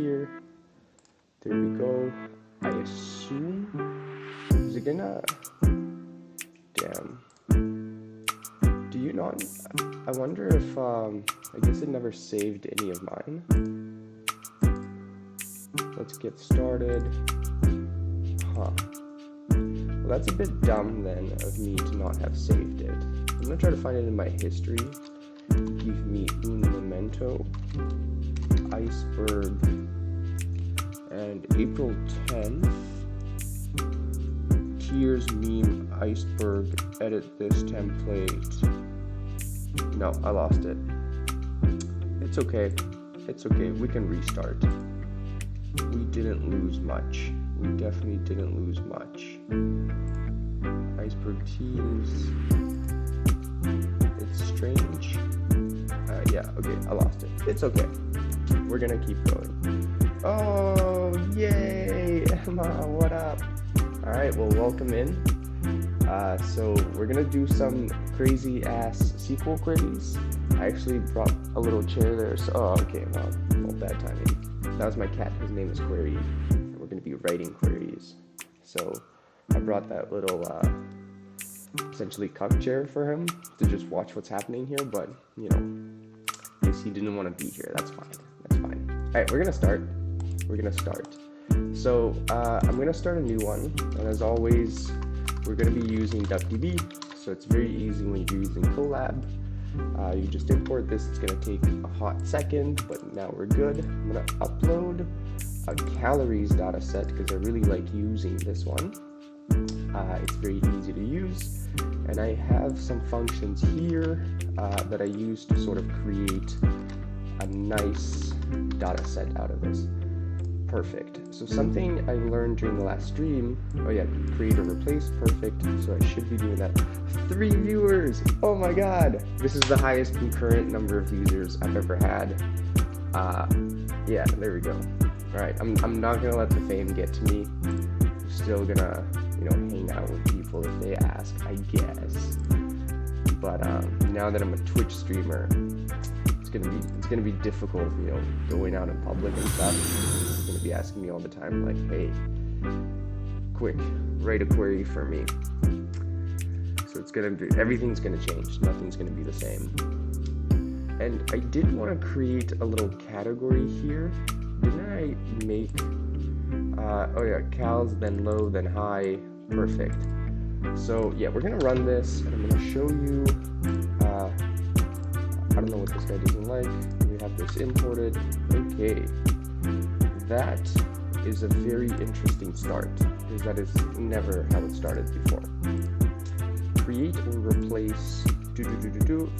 here. There we go. I assume, is it gonna, damn. Do you not, I wonder if, I guess it never saved any of mine. Let's get started. Huh. Well, that's a bit dumb then of me to not have saved it. I'm gonna try to find it in my history. Give me un momento. Iceberg. And April 10th. Tears meme iceberg. Edit this template. No, I lost it. It's okay. It's okay. We can restart. We didn't lose much. We definitely didn't lose much. Iceberg teams. It's strange. Yeah, okay, I lost it. It's okay. We're gonna keep going. Oh, yay! Emma, what up? Alright, well, welcome in. So we're gonna do some crazy ass SQL queries. I actually brought a little chair there, so, oh, okay, well, bad timing. That was my cat, his name is Query. We're gonna be writing queries. So I brought that little, essentially cup chair for him to just watch what's happening here, but, you know, I guess he didn't want to be here. That's fine. That's fine. Alright, we're gonna start. We're gonna start. So, I'm gonna start a new one, and as always, we're gonna be using duckDB, so it's very easy when you're using Colab. You just import this. It's gonna take a hot second, but now we're good. I'm gonna upload a calories data set because I really like using this one. It's very easy to use, and I have some functions here that I use to sort of create a nice data set out of this. Perfect. So something I learned during the last stream, oh yeah, create or replace, perfect. So I should be doing that. 3 viewers! Oh my god! This is the highest concurrent number of users I've ever had. Yeah, there we go. Alright, I'm not gonna let the fame get to me. I'm still gonna, you know, hang out with people if they ask, I guess. But now that I'm a Twitch streamer, it's gonna be difficult, you know, going out in public and stuff. They're gonna be asking me all the time, like, hey, quick, write a query for me. So it's gonna be, everything's gonna change. Nothing's gonna be the same. And I did want to create a little category here. Didn't I make, oh yeah, cals, then low, then high, perfect. So yeah, we're gonna run this, and I'm gonna show you, I don't know what this guy doesn't like. We have this imported. Okay, that is a very interesting start, because that is never how it started before. Create or replace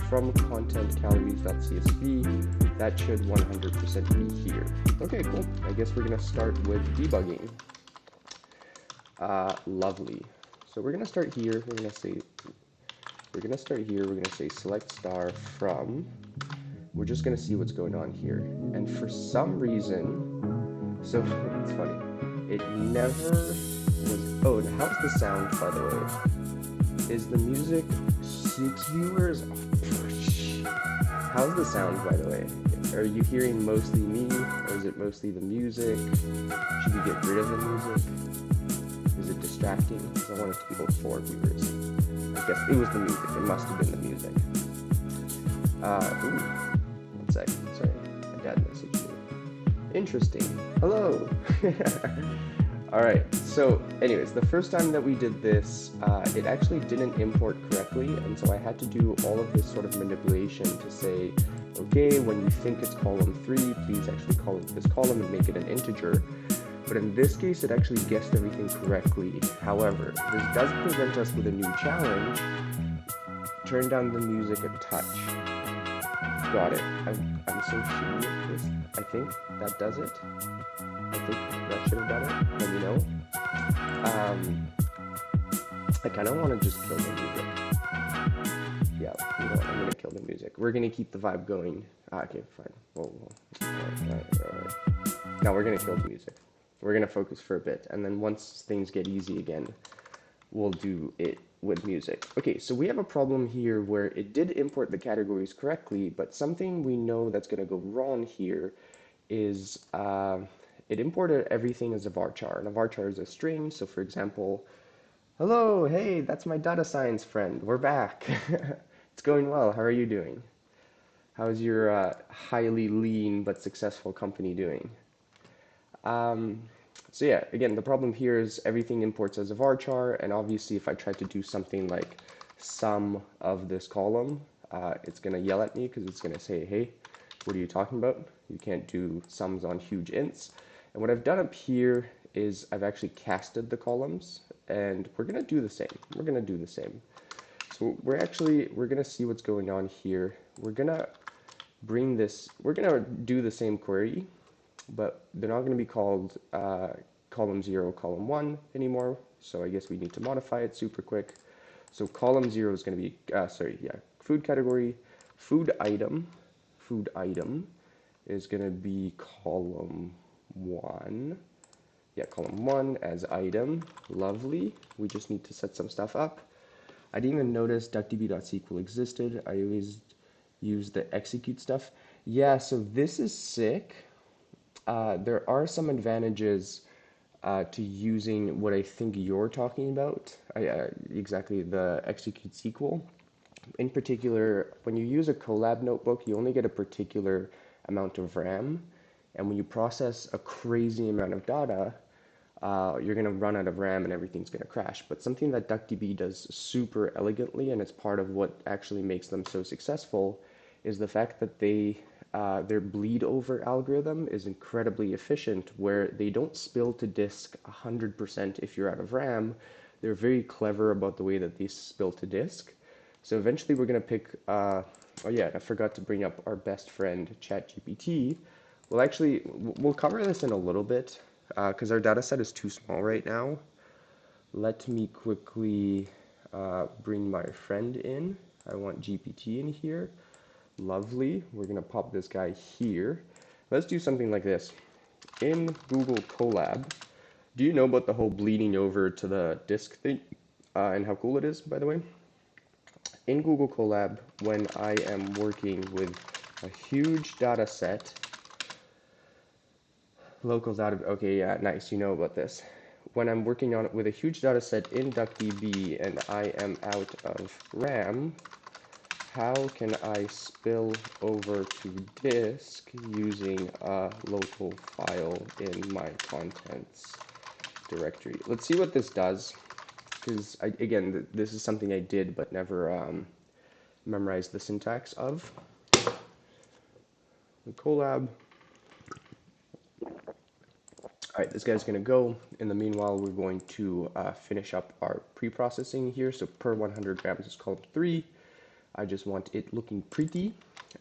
from content calories.csv. That should 100% be here. Okay, cool. I guess we're gonna start with debugging. Lovely. So we're gonna start here. We're gonna say select star from. We're just gonna see what's going on here. And for some reason, so it's funny. It never was. Oh, and how's the sound, by the way? Is the music 6 viewers? How's the sound, by the way? Are you hearing mostly me, or is it mostly the music? Should we get rid of the music? Is it distracting? Because I want it to be both 4 viewers. I guess it was the music. It must have been the music. Ooh. One sec. Sorry. My dad messaged me. Interesting. Hello! Alright, so anyways, the first time that we did this, it actually didn't import correctly, and so I had to do all of this sort of manipulation to say, okay, when you think it's column 3, please actually call it this column and make it an integer. But in this case, it actually guessed everything correctly. However, this does present us with a new challenge. Turn down the music a touch. Got it. I'm so shitty at this. I think that does it. I think that should have done it. Let me know. I kind of want to just kill the music. Yeah, you know what? I'm going to kill the music. We're going to keep the vibe going. Okay, fine. Whoa. Alright. Now we're going to kill the music. We're going to focus for a bit. And then once things get easy again, we'll do it with music. Okay, so we have a problem here where it did import the categories correctly, but something we know that's going to go wrong here is it imported everything as a varchar. And a varchar is a string. So for example, hello, hey, that's my data science friend. We're back. It's going well. How are you doing? How's your highly lean but successful company doing? Um, so yeah, again, the problem here is everything imports as a varchar, and obviously if I try to do something like sum of this column, it's going to yell at me because it's going to say, hey, what are you talking about? You can't do sums on huge ints. And what I've done up here is I've actually casted the columns, and we're going to do the same. We're going to do the same. So we're going to see what's going on here. We're going to we're going to do the same query, but they're not going to be called column 0, column 1 anymore. So I guess we need to modify it super quick. So column 0 is going to be, food category, food item is going to be column 1. Yeah, column 1 as item. Lovely. We just need to set some stuff up. I didn't even notice duckDB.SQL existed. I always use the execute stuff. Yeah, so this is sick. There are some advantages to using what I think you're talking about, exactly the execute SQL. In particular, when you use a Colab notebook, you only get a particular amount of RAM, and when you process a crazy amount of data, you're going to run out of RAM and everything's going to crash. But something that duckDB does super elegantly, and it's part of what actually makes them so successful, is the fact that their bleed over algorithm is incredibly efficient, where they don't spill to disk 100% if you're out of RAM. They're very clever about the way that they spill to disk. So eventually we're going to pick, oh yeah, I forgot to bring up our best friend, ChatGPT. We'll cover this in a little bit, because our data set is too small right now. Let me quickly bring my friend in. I want GPT in here. Lovely. We're going to pop this guy here. Let's do something like this. In Google Colab, do you know about the whole bleeding over to the disk thing and how cool it is, by the way? In Google Colab, when I am working with a huge data set, locals out of, okay, yeah, nice, you know about this. When I'm working on it with a huge data set in duckDB and I am out of RAM, how can I spill over to disk using a local file in my contents directory? Let's see what this does, because again, this is something I did but never memorized the syntax of. The Colab. All right, this guy's going to go. In the meanwhile, we're going to finish up our pre-processing here. So per 100 grams is column 3. I just want it looking pretty.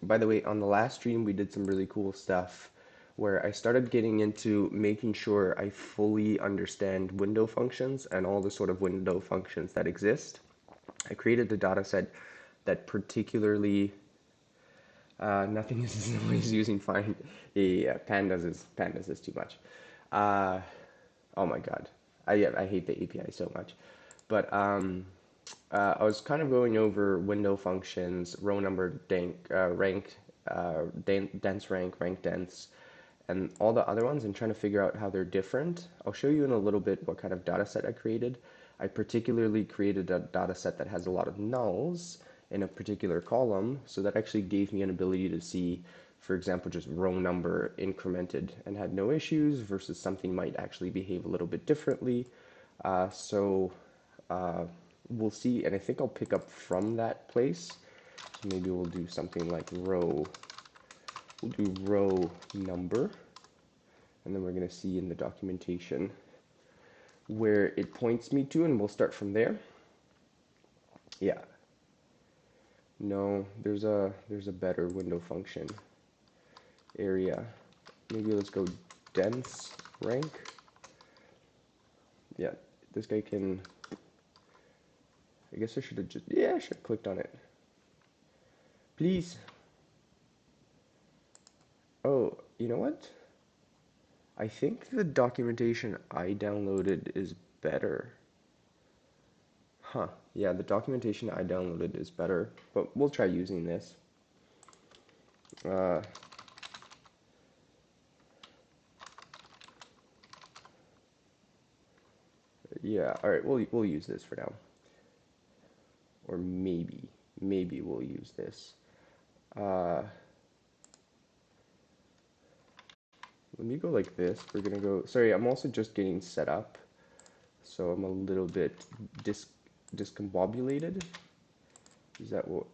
By the way, on the last stream, we did some really cool stuff where I started getting into making sure I fully understand window functions and all the sort of window functions that exist. I created a data set that particularly, nothing is always using fine. Yeah, pandas is too much. Oh my god, I hate the API so much. But I was kind of going over window functions, row number, rank, dense rank, rank dense, and all the other ones, and trying to figure out how they're different. I'll show you in a little bit what kind of data set I created. I particularly created a data set that has a lot of nulls in a particular column, so that actually gave me an ability to see, for example, just row number incremented and had no issues versus something might actually behave a little bit differently. We'll see, and I think I'll pick up from that place. So maybe we'll do something like row. We'll do row number, and then we're going to see in the documentation where it points me to, and we'll start from there. Yeah. No, there's a better window function area. Maybe let's go dense rank. Yeah, this guy can. I guess I should have I should have clicked on it. Please. Oh, you know what? I think the documentation I downloaded is better. Huh, yeah, the documentation I downloaded is better, but we'll try using this. Yeah, all right, we'll use this for now. Or maybe we'll use this. Uh, Let me go like this. We're gonna go, sorry, I'm also just getting set up. So I'm a little bit discombobulated. Is that what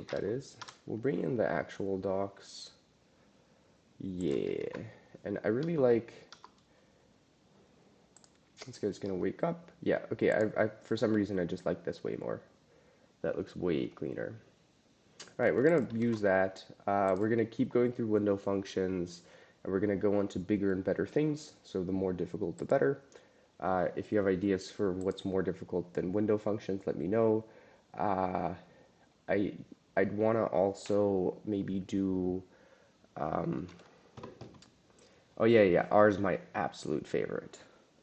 that is? We'll bring in the actual docs. Yeah, and I really like, this guy's gonna wake up. Yeah, okay, I for some reason I just like this way more. That looks way cleaner. All right, we're gonna use that. We're gonna keep going through window functions, and we're gonna go on to bigger and better things. So the more difficult, the better. If you have ideas for what's more difficult than window functions, let me know. Uh, I I'd want to also maybe do. Oh yeah, R is my absolute favorite.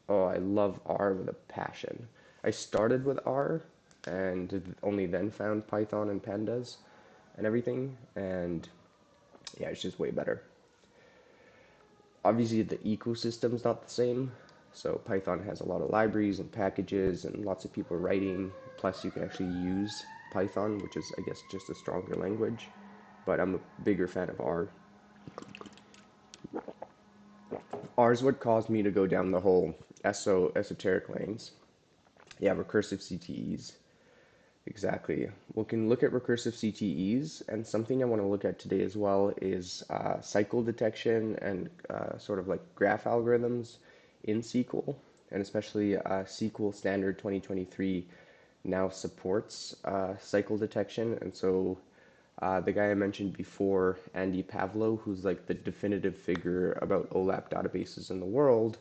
Oh, I love R with a passion. I started with R, and only then found Python and pandas and everything, and yeah, it's just way better. Obviously, the ecosystem's not the same. So Python has a lot of libraries and packages and lots of people writing. Plus, you can actually use Python, which is, I guess, just a stronger language. But I'm a bigger fan of R. R is what caused me to go down the whole esoteric lanes. Yeah, recursive CTEs. Exactly. We can look at recursive CTEs, and something I want to look at today as well is cycle detection and sort of like graph algorithms in SQL, and especially SQL Standard 2023 now supports cycle detection, and so the guy I mentioned before, Andy Pavlo, who's like the definitive figure about OLAP databases in the world,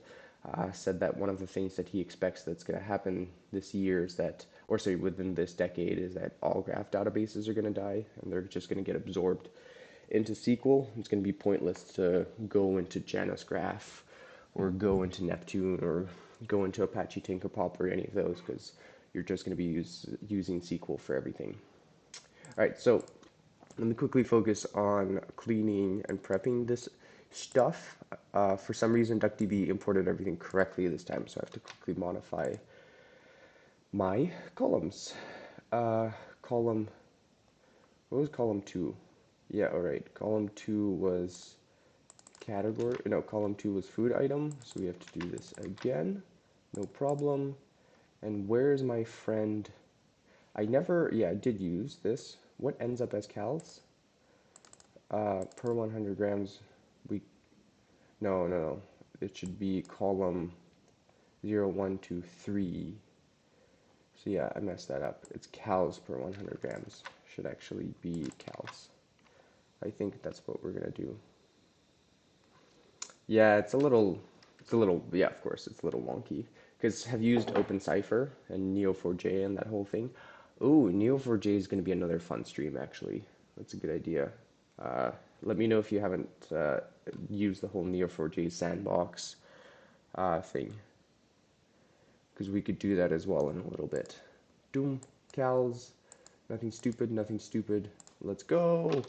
said that one of the things that he expects that's going to happen this year is that, or sorry, within this decade, is that all graph databases are going to die and they're just going to get absorbed into SQL. It's going to be pointless to go into Janus Graph or go into Neptune or go into Apache Tinkerpop or any of those because you're just going to be using SQL for everything. All right, so let me quickly focus on cleaning and prepping this stuff. For some reason, duckDB imported everything correctly this time, so I have to quickly modify my columns. Column, what was column 2? Yeah, all right. Column 2 was category. No, column 2 was food item, so we have to do this again. No problem. And where's my friend? I did use this. What ends up as cals? Per 100 grams, no. It should be column 0, 1, 2, 3. So yeah, I messed that up. It's cals per 100 grams. Should actually be cals. I think that's what we're gonna do. Yeah, yeah, of course, it's a little wonky. Because have you used OpenCipher and Neo4j and that whole thing? Ooh, Neo4j is going to be another fun stream, actually. That's a good idea. Uh, Let me know if you haven't used the whole Neo4j sandbox thing. Because we could do that as well in a little bit. Doom, cals, nothing stupid, nothing stupid. Let's go!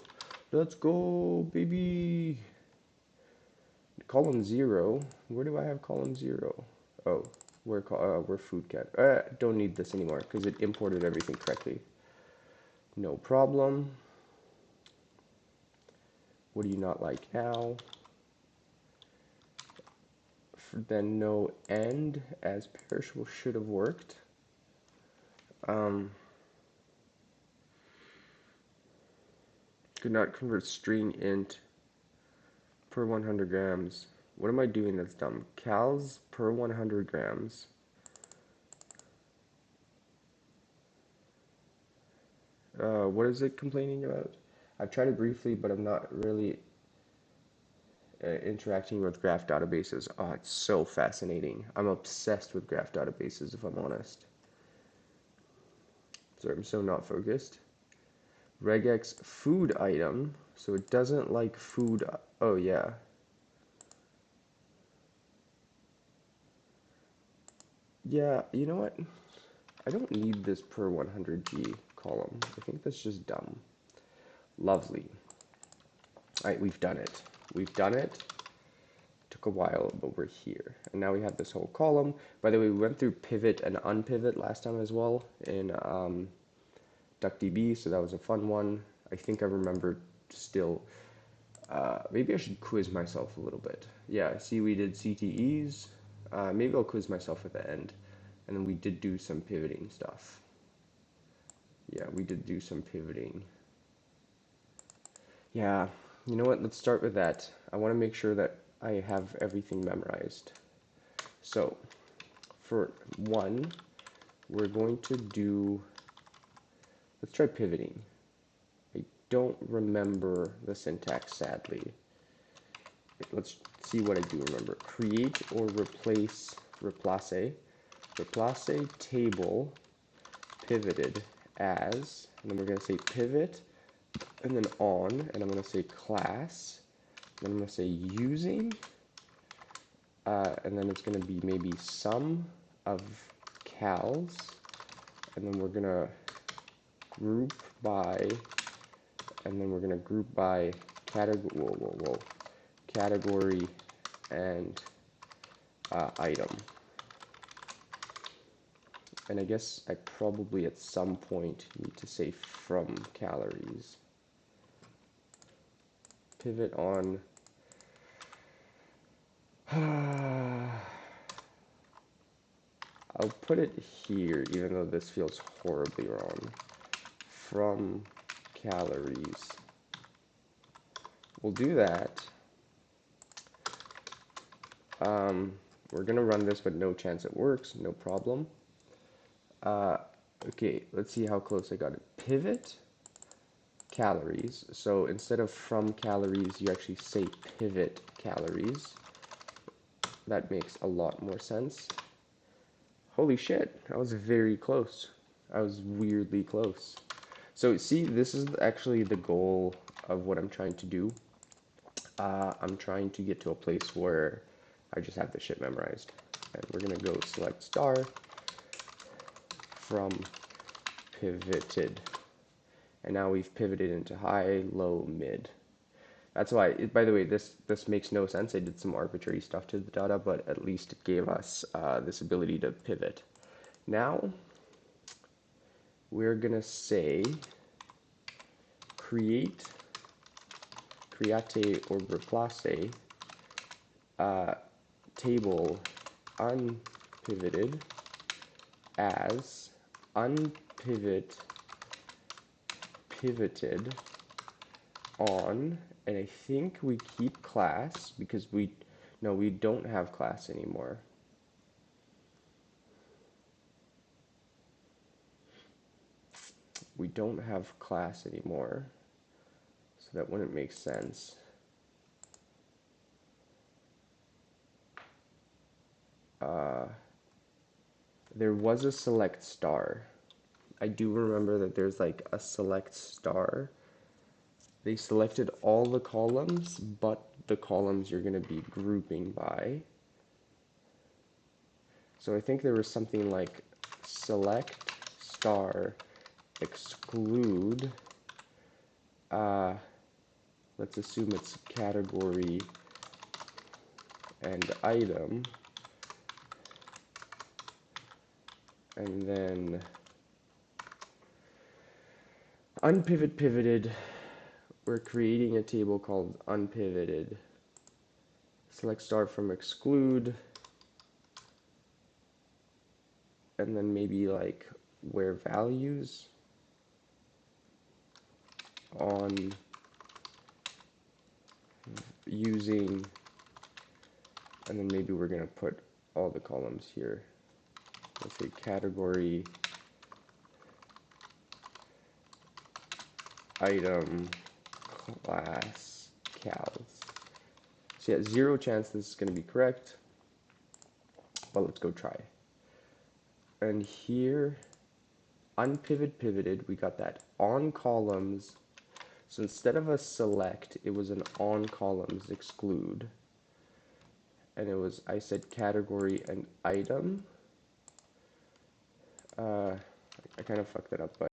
Let's go, baby! Column 0. Where do I have column 0? Oh, we're food cat. Don't need this anymore because it imported everything correctly. No problem. What do you not like now? Then no end as perishable should have worked. Could not convert string int per 100 grams. What am I doing that's dumb? Cals per 100 grams. What is it complaining about? I've tried it briefly, but I'm not really interacting with graph databases. Oh, it's so fascinating. I'm obsessed with graph databases, if I'm honest. Sorry, I'm so not focused. Regex food item, so it doesn't like food. Oh, yeah. Yeah, you know what? I don't need this per 100G column. I think that's just dumb. Lovely. All right, we've done it. We've done it. Took a while, but we're here. And now we have this whole column. By the way, we went through pivot and unpivot last time as well in duckDB, so that was a fun one. I think I remember still. Maybe I should quiz myself a little bit. Yeah, see, we did CTEs. Maybe I'll quiz myself at the end. And then we did do some pivoting stuff. Yeah, we did do some pivoting. Yeah, you know what? Let's start with that. I want to make sure that I have everything memorized. So, for one, we're going to do, let's try pivoting. I don't remember the syntax, sadly. Let's see what I do remember. Create or replace table pivoted as, and then we're going to say pivot, and then on, and I'm going to say class, and then I'm going to say using, and then it's going to be maybe sum of cals, and then we're going to group by, and then we're going to group by category, category and item. And I guess I probably at some point need to say from calories. Pivot on. I'll put it here, even though this feels horribly wrong. From calories. We'll do that. We're gonna run this, but no chance it works. No problem. Okay, let's see how close I got it. Pivot calories. So instead of from calories, you actually say pivot calories. That makes a lot more sense. Holy shit, I was very close. I was weirdly close. So see, this is actually the goal of what I'm trying to do. I'm trying to get to a place where I just have the shit memorized. And we're gonna go select star from pivoted. And now we've pivoted into high, low, mid. That's why, by the way, this makes no sense. I did some arbitrary stuff to the data, but at least it gave us this ability to pivot. Now, we're gonna say create or replace table unpivoted as pivoted on, and I think we keep class because we don't have class anymore. We don't have class anymore, so that wouldn't make sense. There was a select star. I do remember that there's like a select star. They selected all the columns, but the columns you're going to be grouping by. So I think there was something like select star exclude. Let's assume it's category and item. And then unpivot pivoted, we're creating a table called unpivoted. Select star from exclude, and then maybe like where values on using, and then maybe we're going to put all the columns here. Let's say category, item, class, cals. So yeah, 0 chance this is going to be correct, but let's go try. And here, unpivot pivoted, we got that on columns. So instead of a select, it was an on columns exclude. And it was, I said category and item. I kind of fucked that up by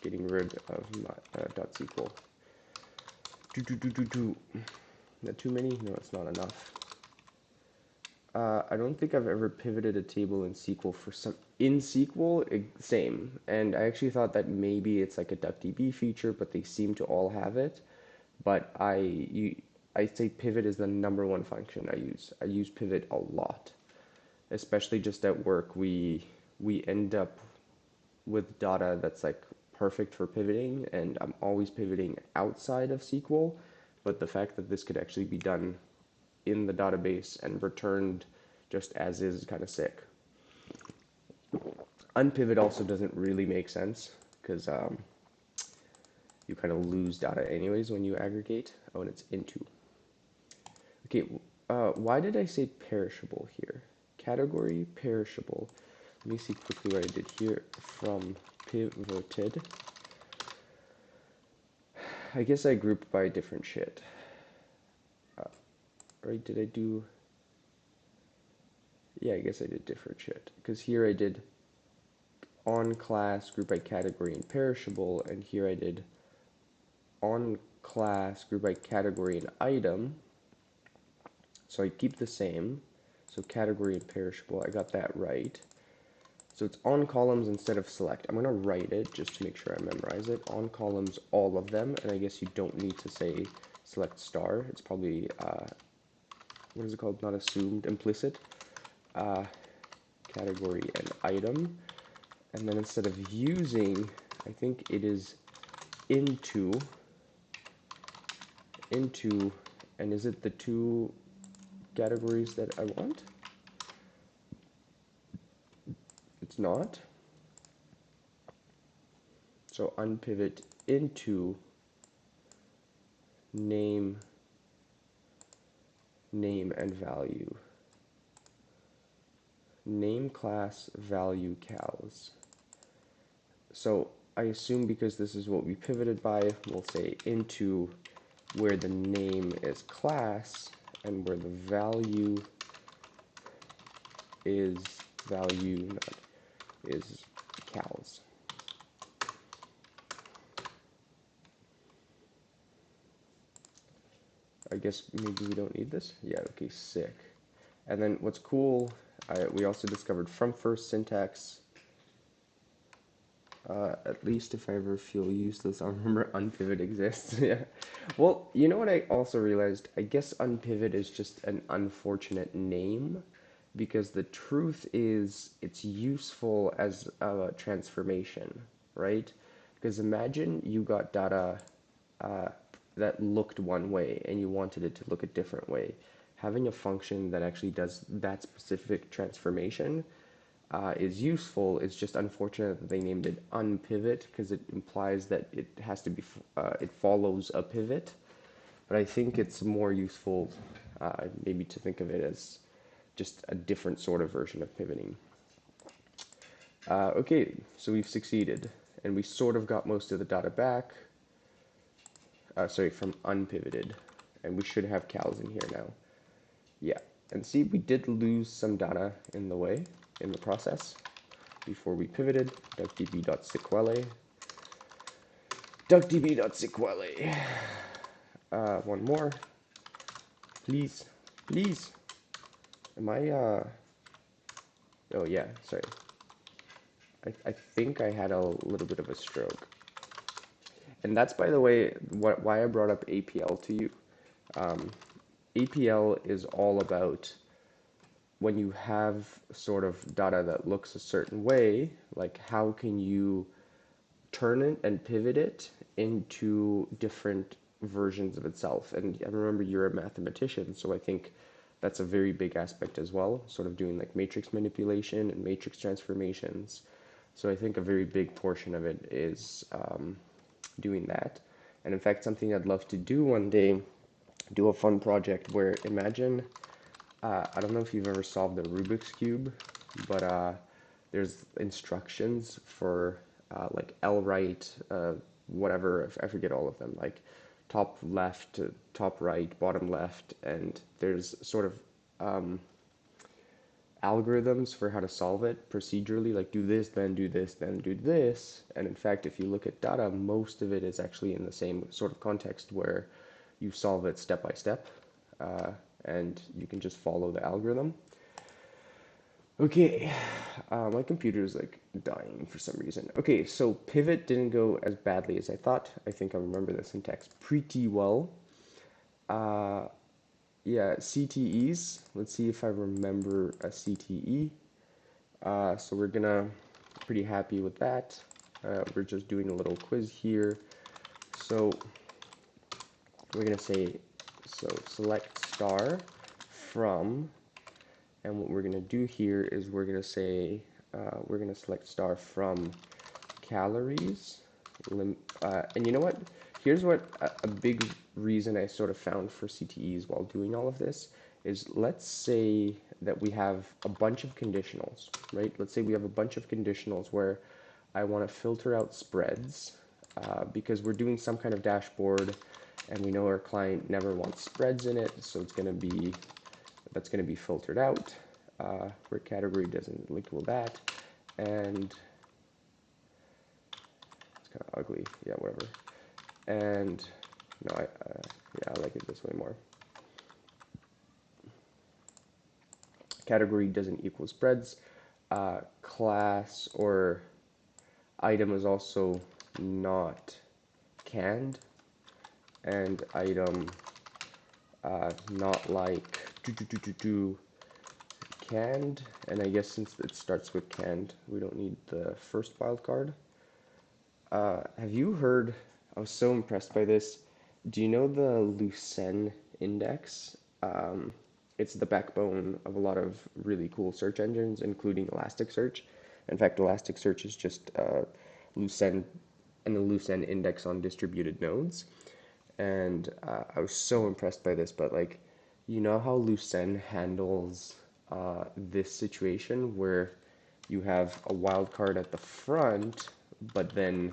getting rid of my .SQL. Is that too many? No, it's not enough. I don't think I've ever pivoted a table in SQL for some in SQL, same. And I actually thought that maybe it's like a duckDB feature, but they seem to all have it. But I say pivot is the number one function I use. I use pivot a lot, especially just at work. We end up with data that's like perfect for pivoting, and I'm always pivoting outside of SQL. But the fact that this could actually be done in the database and returned just as is kind of sick. Unpivot also doesn't really make sense because you kind of lose data anyways when you aggregate. Oh, and it's into. Okay, why did I say perishable here? Category perishable. Let me see quickly what I did here. From pivoted. I guess I grouped by different shit. Right, did I do... Yeah, I guess I did different shit. Because here I did on class, group by category, and perishable, and here I did on class, group by category, and item. So I keep the same. So category and perishable, I got that right. So it's on columns instead of select. I'm going to write it just to make sure I memorize it. On columns, all of them, and I guess you don't need to say select star. It's probably, what is it called? Not assumed, implicit. Category and item. And then instead of using, I think it is into, and is it the two categories that I want? It's not. So unpivot into name and value. Name class value cows. So I assume because this is what we pivoted by, we'll say into where the name is class and where the value is is cows. I guess maybe we don't need this. Yeah, okay, sick. And then what's cool, we also discovered from first syntax. At least if I ever feel useless, I'll remember unpivot exists. Yeah. Well, you know what I also realized? I guess unpivot is just an unfortunate name because the truth is it's useful as a transformation, right? Because imagine you got data that looked one way and you wanted it to look a different way. Having a function that actually does that specific transformation is useful. It's just unfortunate that they named it unpivot because it implies that it has to be, it follows a pivot. But I think it's more useful maybe to think of it as just a different sort of version of pivoting. Okay, so we've succeeded and we sort of got most of the data back. Sorry, from unpivoted. And we should have cows in here now. Yeah, and see, we did lose some data in the way, in the process, before we pivoted. duckDB.sequele. duckDB.sequele. One more. Please, please. Am I, oh yeah, sorry. I think I had a little bit of a stroke. And that's, by the way, why I brought up APL to you. APL is all about when you have sort of data that looks a certain way, like how can you turn it and pivot it into different versions of itself. And I remember you're a mathematician, so I think that's a very big aspect as well, sort of doing like matrix manipulation and matrix transformations. So I think a very big portion of it is doing that. And in fact, something I'd love to do one day, do a fun project where imagine, I don't know if you've ever solved the Rubik's Cube, but there's instructions for like L right, whatever, I forget all of them, like top left, top right, bottom left, and there's sort of algorithms for how to solve it procedurally, like do this, then do this, then do this. And in fact, if you look at data, most of it is actually in the same sort of context where you solve it step by step, and you can just follow the algorithm. Okay, my computer is like dying for some reason. Okay, so pivot didn't go as badly as I thought. I think I remember the syntax pretty well. Uh, yeah, CTEs. Let's see if I remember a CTE. So we're gonna pretty happy with that. We're just doing a little quiz here. So we're gonna say, so select star from, and what we're gonna do here is we're gonna say, we're gonna select star from calories. And you know what? Here's what a big reason I sort of found for CTEs while doing all of this is, let's say that we have a bunch of conditionals, right? Let's say we have a bunch of conditionals where I want to filter out spreads because we're doing some kind of dashboard and we know our client never wants spreads in it, so it's going to be, that's going to be filtered out where category doesn't equal that, and kind of ugly. Yeah, whatever. And no, yeah, I like it this way more. Category doesn't equal spreads. Class or item is also not canned, and item not like canned. And I guess since it starts with canned, we don't need the first wildcard. Have you heard? I was so impressed by this. Do you know the Lucene index? It's the backbone of a lot of really cool search engines, including Elasticsearch. In fact, Elasticsearch is just Lucene and the Lucene index on distributed nodes. And I was so impressed by this. But like, you know how Lucene handles this situation where you have a wildcard at the front, but then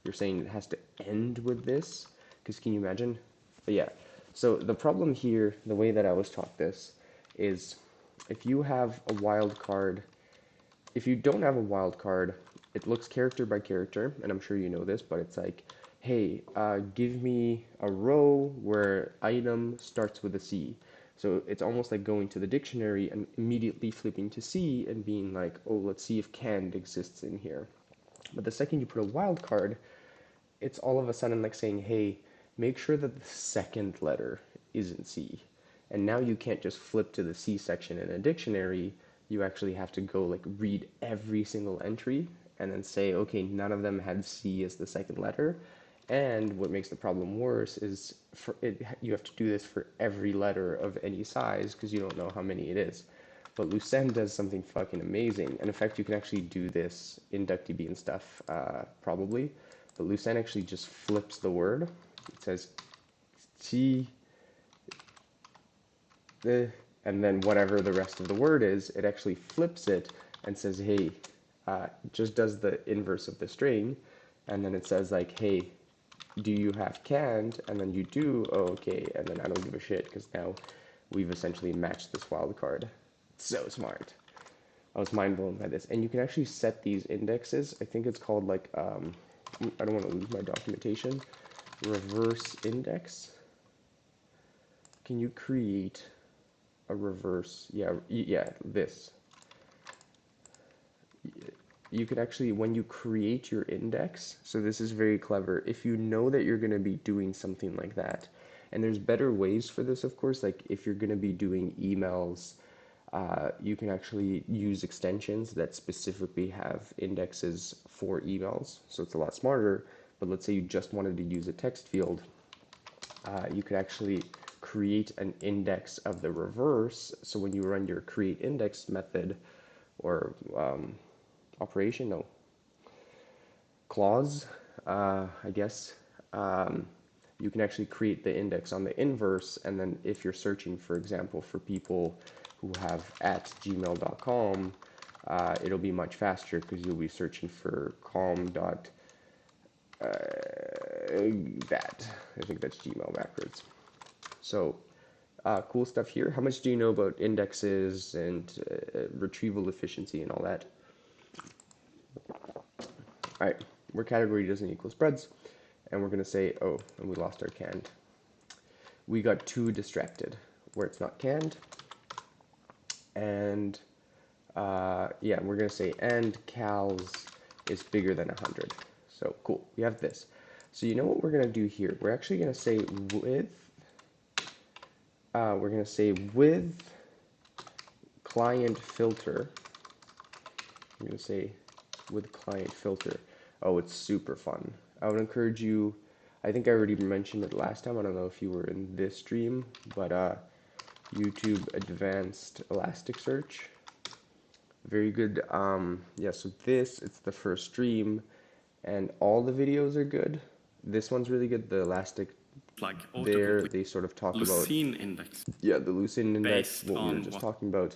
you're saying it has to end with this? Because can you imagine? But yeah, so the problem here, the way that I was taught this, is if you have a wildcard, if you don't have a wildcard, it looks character by character, and I'm sure you know this, but it's like, hey, give me a row where item starts with a C. So it's almost like going to the dictionary and immediately flipping to C and being like, oh, let's see if canned exists in here. But the second you put a wildcard, it's all of a sudden like saying, hey, make sure that the second letter isn't C. And now you can't just flip to the C section in a dictionary. You actually have to go like read every single entry and then say, okay, none of them had C as the second letter. And what makes the problem worse is you have to do this for every letter of any size because you don't know how many it is. But Lucene does something fucking amazing. And in fact, you can actually do this in duckDB and stuff, probably. But Lucene actually just flips the word. It says T, and then whatever the rest of the word is, it actually flips it and says, hey, just does the inverse of the string. And then it says like, hey, do you have canned? And then you do, oh, okay. And then I don't give a shit because now we've essentially matched this wildcard. So smart. I was mind blown by this. And you can actually set these indexes. I think it's called like, I don't want to lose my documentation. Reverse index. Can you create a reverse? Yeah, this. You could actually, when you create your index, so this is very clever, if you know that you're going to be doing something like that, and there's better ways for this, of course, like if you're going to be doing emails, you can actually use extensions that specifically have indexes for emails, so it's a lot smarter. But let's say you just wanted to use a text field, you could actually create an index of the reverse, so when you run your create index method, or operation, no, clause, I guess, you can actually create the index on the inverse, and then if you're searching, for example, for people who have @gmail.com, it'll be much faster because you'll be searching for com. That. I think that's Gmail backwards. So, cool stuff here. How much do you know about indexes and retrieval efficiency and all that? All right, where category doesn't equal spreads, and we're going to say, oh, and we lost our canned. We got too distracted where it's not canned, and Yeah, we're going to say and cals is bigger than 100. So cool, we have this. So you know what we're going to do here? We're actually going to say with client filter. I'm going to say with client filter. Oh, it's super fun. I would encourage you, I think I already mentioned it last time. I don't know if you were in this stream, but YouTube Advanced Elasticsearch. Very good. Yeah, so it's the first stream, and all the videos are good. This one's really good. The Elastic, like they sort of talk about index. Yeah, the Lucene index, Based what we were on just what? talking about.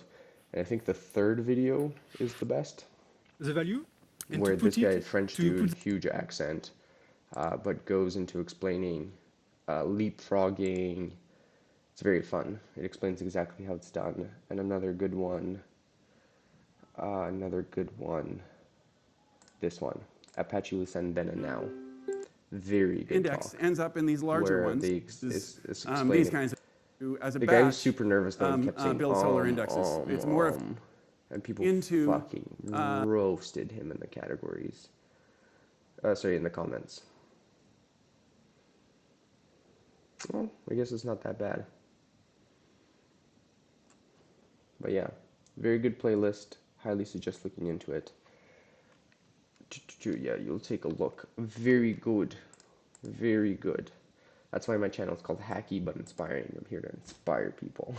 And I think the third video is the best, The value, and where to put this guy, it French to dude, put huge accent, but goes into explaining leapfrogging. It's very fun. It explains exactly how it's done. And another good one, this one, Apache Lucene then and now. Very good index talk, ends up in these larger where ones. they These explaining. kinds of as a The guy who's batch super nervous though and kept saying build solar indexes. It's more of and people into fucking roasted him in the categories. Sorry, in the comments. Well, I guess it's not that bad. But yeah, very good playlist. Highly suggest looking into it. Yeah, you'll take a look. Very good. Very good. That's why my channel is called Hacky but Inspiring. I'm here to inspire people.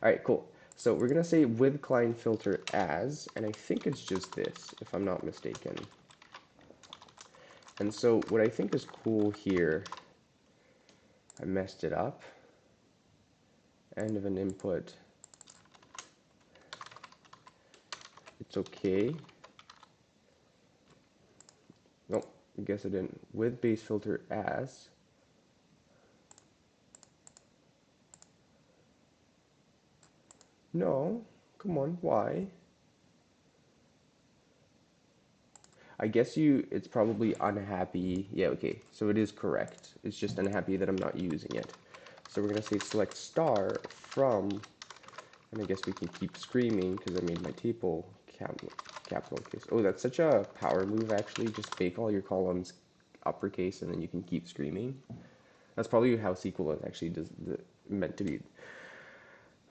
Alright, cool. So we're going to say with client filter as, and I think it's just this, if I'm not mistaken. And so what I think is cool here, I messed it up. End of an input. It's okay. Nope, I guess I didn't. With base filter as. No, come on, why? I guess it's probably unhappy. Yeah, okay, so it is correct. It's just unhappy that I'm not using it. So we're going to say select star from, and I guess we can keep screaming because I made my table capital case. Oh, that's such a power move, actually. Just make all your columns uppercase and then you can keep screaming. That's probably how SQL is actually meant to be.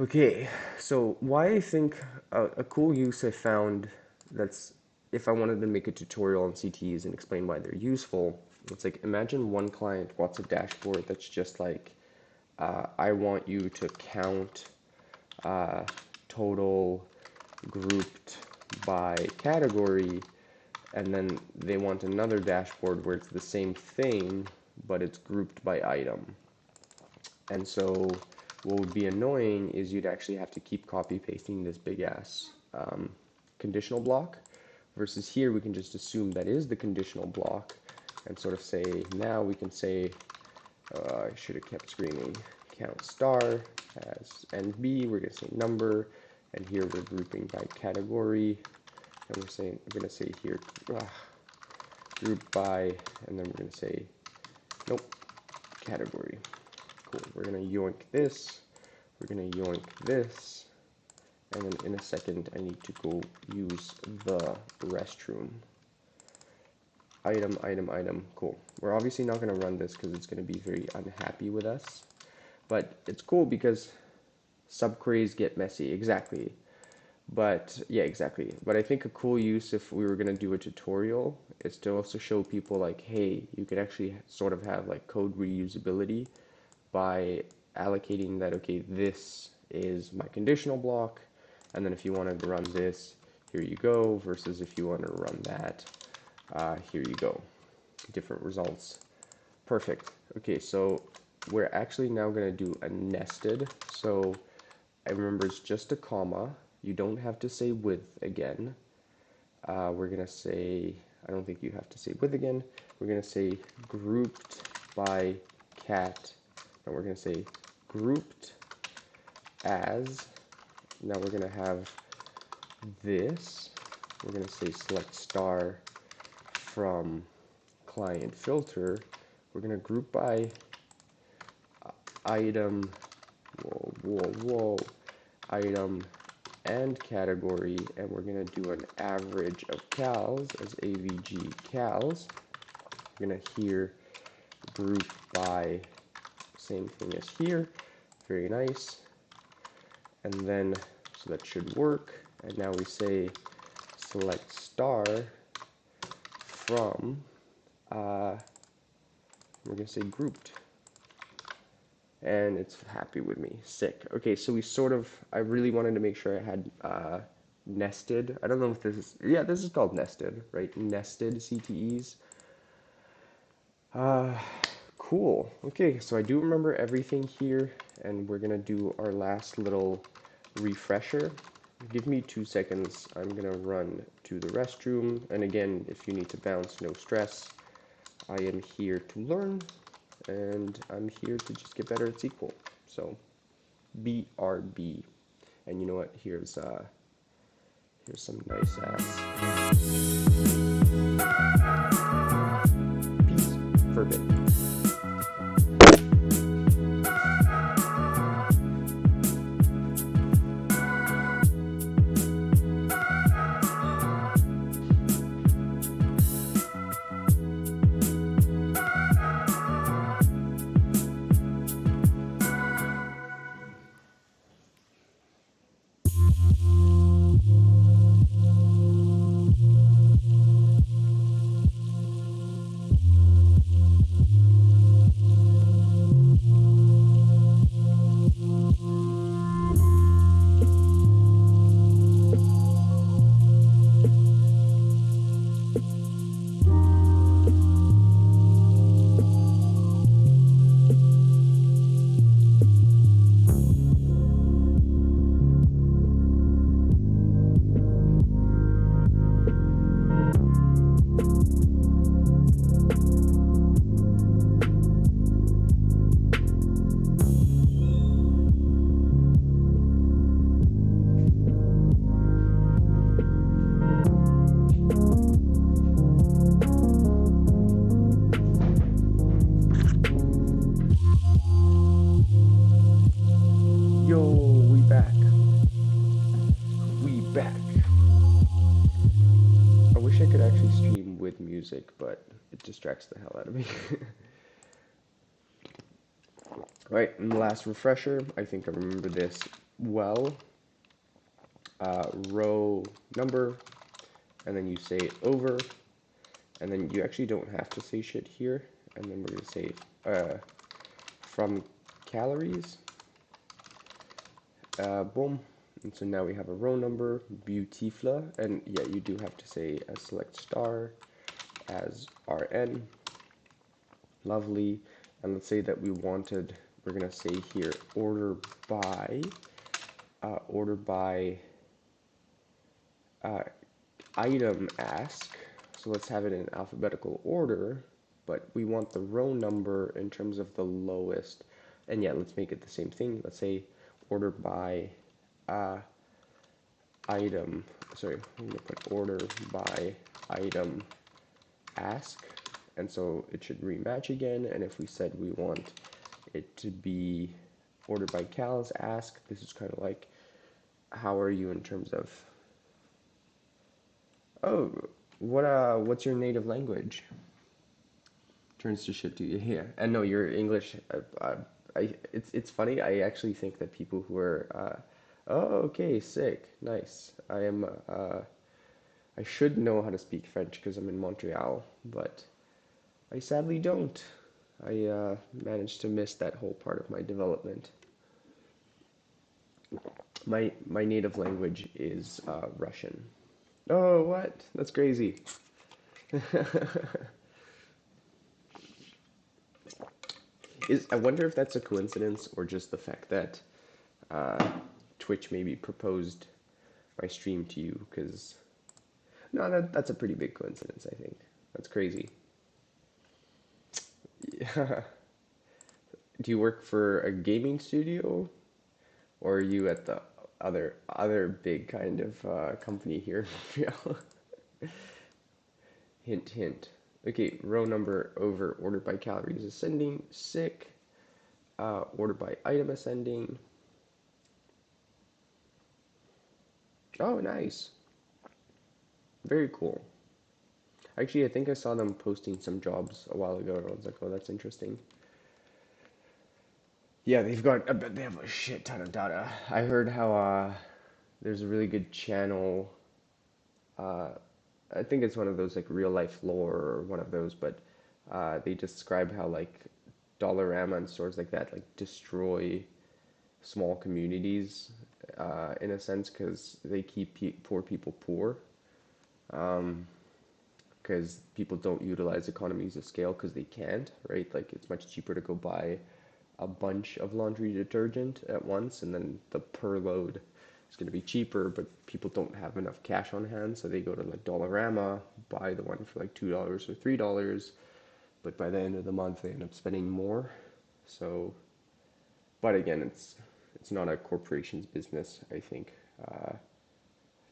Okay, so why I think a cool use I found that's, if I wanted to make a tutorial on CTEs and explain why they're useful, it's like, imagine one client wants a dashboard that's just like, I want you to count total grouped by category, and then they want another dashboard where it's the same thing, but it's grouped by item. And so what would be annoying is you'd actually have to keep copy pasting this big ass conditional block, versus here we can just assume that is the conditional block and sort of say, now we can say, I should have kept screaming, count star as NB, we're going to say number, and here we're grouping by category, and we're going to say here group by, and then we're going to say, nope, category. Cool. We're going to yoink this, we're going to yoink this, and then in a second I need to go use the restroom. Item, item, item. Cool. We're obviously not going to run this because it's going to be very unhappy with us, but it's cool because subqueries get messy. Exactly. But yeah, exactly. But I think a cool use, if we were going to do a tutorial, is to also show people like, hey, you can actually sort of have like code reusability by allocating that, okay, this is my conditional block, and then if you wanted to run this, here you go, versus if you want to run that, here you go. Different results. Perfect. Okay, so we're actually now going to do a nested. So I remember it's just a comma. You don't have to say with again. We're going to say, I don't think you have to say with again. We're going to say grouped by cat. And we're going to say grouped as. Now we're going to have this. We're going to say select star from client filter. We're going to group by item, whoa, item and category, and we're going to do an average of cals as avg cals. We're going to here group by same thing as here. Very nice. And then, so that should work. And now we say select star from, we're going to say grouped. And it's happy with me. Sick. Okay, so we sort of, I really wanted to make sure I had nested. I don't know if this is, yeah, this is called nested, right? Nested CTEs. Cool. Okay, so I do remember everything here, and we're gonna do our last little refresher. Give me 2 seconds. I'm gonna run to the restroom, and again, if you need to bounce, no stress. I am here to learn, and I'm here to just get better at SQL. So, BRB. And you know what? Here's some nice ass peace for a bit. Yo, we back. We back. I wish I could actually stream with music, but it distracts the hell out of me. Right, and the last refresher, I think I remember this well. Row number, and then you say over, and then you actually don't have to say shit here, and then we're going to say from calories. Boom. And so now we have a row number, beautiful, and yeah, you do have to say a select star as RN. Lovely. And let's say that we wanted, we're going to say here order by item ask. So let's have it in alphabetical order, but we want the row number in terms of the lowest. And yeah, let's make it the same thing. Let's say order by item, sorry, I'm going to put order by item ask. And so it should rematch again. And if we said we want it to be order by cals ask, this is kind of like, how are you in terms of, oh, what's your native language? Turns to shit to you. Yeah, and no, your English. It's funny. I actually think that people who are, oh, okay, sick, nice. I should know how to speak French because I'm in Montreal, but I sadly don't. I managed to miss that whole part of my development. My native language is Russian. Oh, what? That's crazy. I wonder if that's a coincidence or just the fact that Twitch maybe proposed my stream to you, because no, that's a pretty big coincidence, I think. That's crazy. Yeah. Do you work for a gaming studio, or are you at the other big kind of company here in Montreal? Hint, hint. Okay, row number over ordered by calories ascending, sick. Ordered by item ascending. Oh, nice. Very cool. Actually, I think I saw them posting some jobs a while ago, and I was like, oh, that's interesting. Yeah, I bet they have a shit ton of data. I heard how there's a really good channel. Uh, I think it's one of those like real life lore or one of those, but they describe how like Dollarama and stores like that like destroy small communities in a sense because they keep poor people poor. Because people don't utilize economies of scale because they can't, right? Like it's much cheaper to go buy a bunch of laundry detergent at once, and then the per load is going to be cheaper, but people don't have enough cash on hand, so they go to like Dollarama, buy the one for like $2 or $3, but by the end of the month they end up spending more. So, but again, it's not a corporation's business, I think.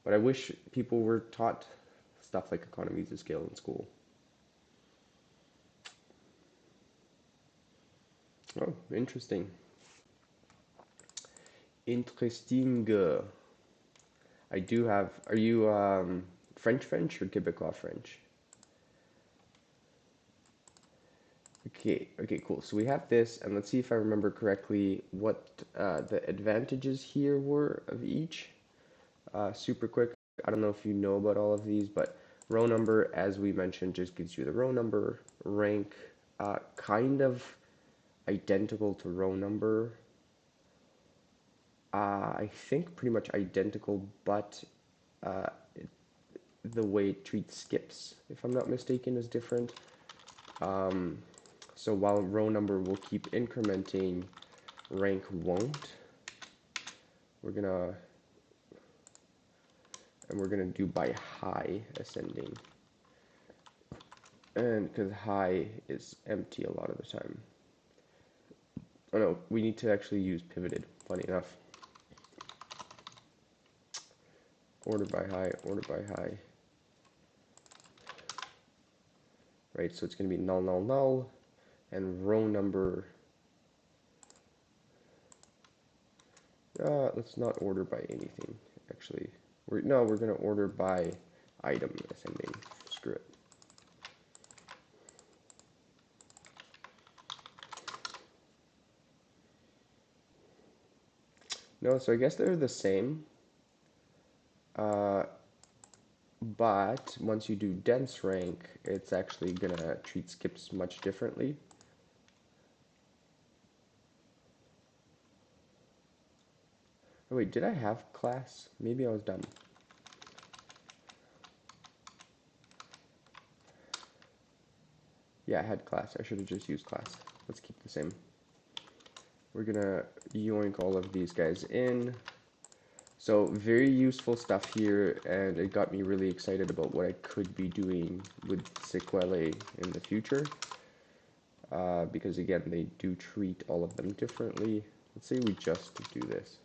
But I wish people were taught stuff like economies of scale in school. Oh, interesting. Interesting. I do have. Are you French or Quebecois French? Okay, okay, cool. So we have this, and let's see if I remember correctly what the advantages here were of each. Super quick. I don't know if you know about all of these, but row number, as we mentioned, just gives you the row number. Rank, kind of identical to row number. I think pretty much identical, but uh, the way it treats skips, if I'm not mistaken, is different. So while row number will keep incrementing, rank won't. We're gonna and we're gonna do by high ascending, and because high is empty a lot of the time. Oh no, we need to actually use pivoted. Funny enough, order by high, order by high. Right, so it's gonna be null, null, null, and row number. Let's not order by anything. Actually, we're gonna order by item ascending. Screw it. No, so I guess they're the same. Uh, but once you do dense rank, it's actually gonna treat skips much differently. Oh wait, did I have class? Maybe I was dumb. Yeah, I had class. I should have just used class. Let's keep the same. We're gonna yoink all of these guys in. So very useful stuff here, and it got me really excited about what I could be doing with SQL in the future. Because again, they do treat all of them differently. Let's say we just do this.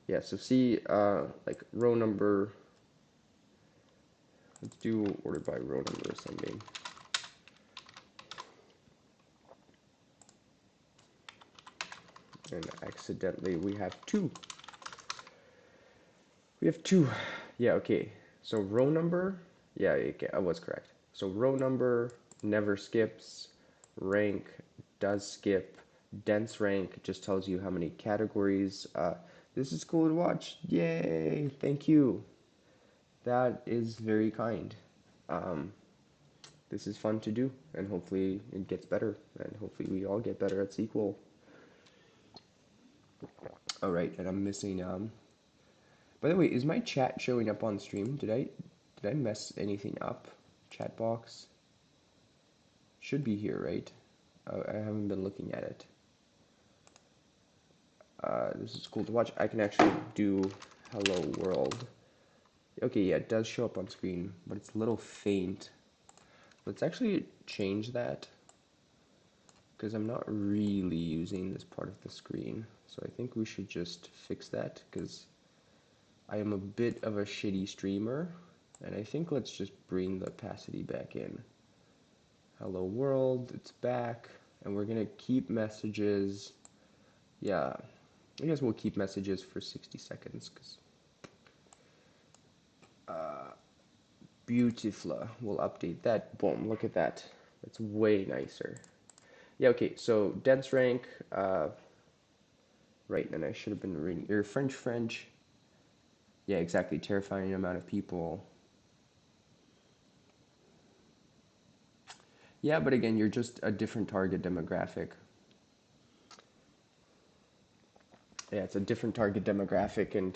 Yeah, so see, like row number, let's do order by row number ascending. And accidentally we have two. We have two. Yeah, okay. So row number, yeah, okay, I was correct. So row number never skips, rank does skip, dense rank just tells you how many categories. This is cool to watch. Yay, thank you. That is very kind. Um, this is fun to do, and hopefully it gets better, and hopefully we all get better at SQL. All right, and I'm missing. By the way, is my chat showing up on stream? Did I mess anything up? Chat box should be here, right? I haven't been looking at it. This is cool to watch. I can actually do hello world. Okay, yeah, it does show up on screen, but it's a little faint. Let's actually change that because I'm not really using this part of the screen. So I think we should just fix that because I am a bit of a shitty streamer, and I think let's just bring the opacity back in. Hello world, it's back, and we're gonna keep messages. Yeah, I guess we'll keep messages for 60 seconds, because Beautiful. We'll update that. Boom, look at that. That's way nicer. Yeah, okay, so dense rank, right, and I should have been reading your French. Yeah, exactly, terrifying amount of people. Yeah, but again, you're just a different target demographic. Yeah, it's a different target demographic,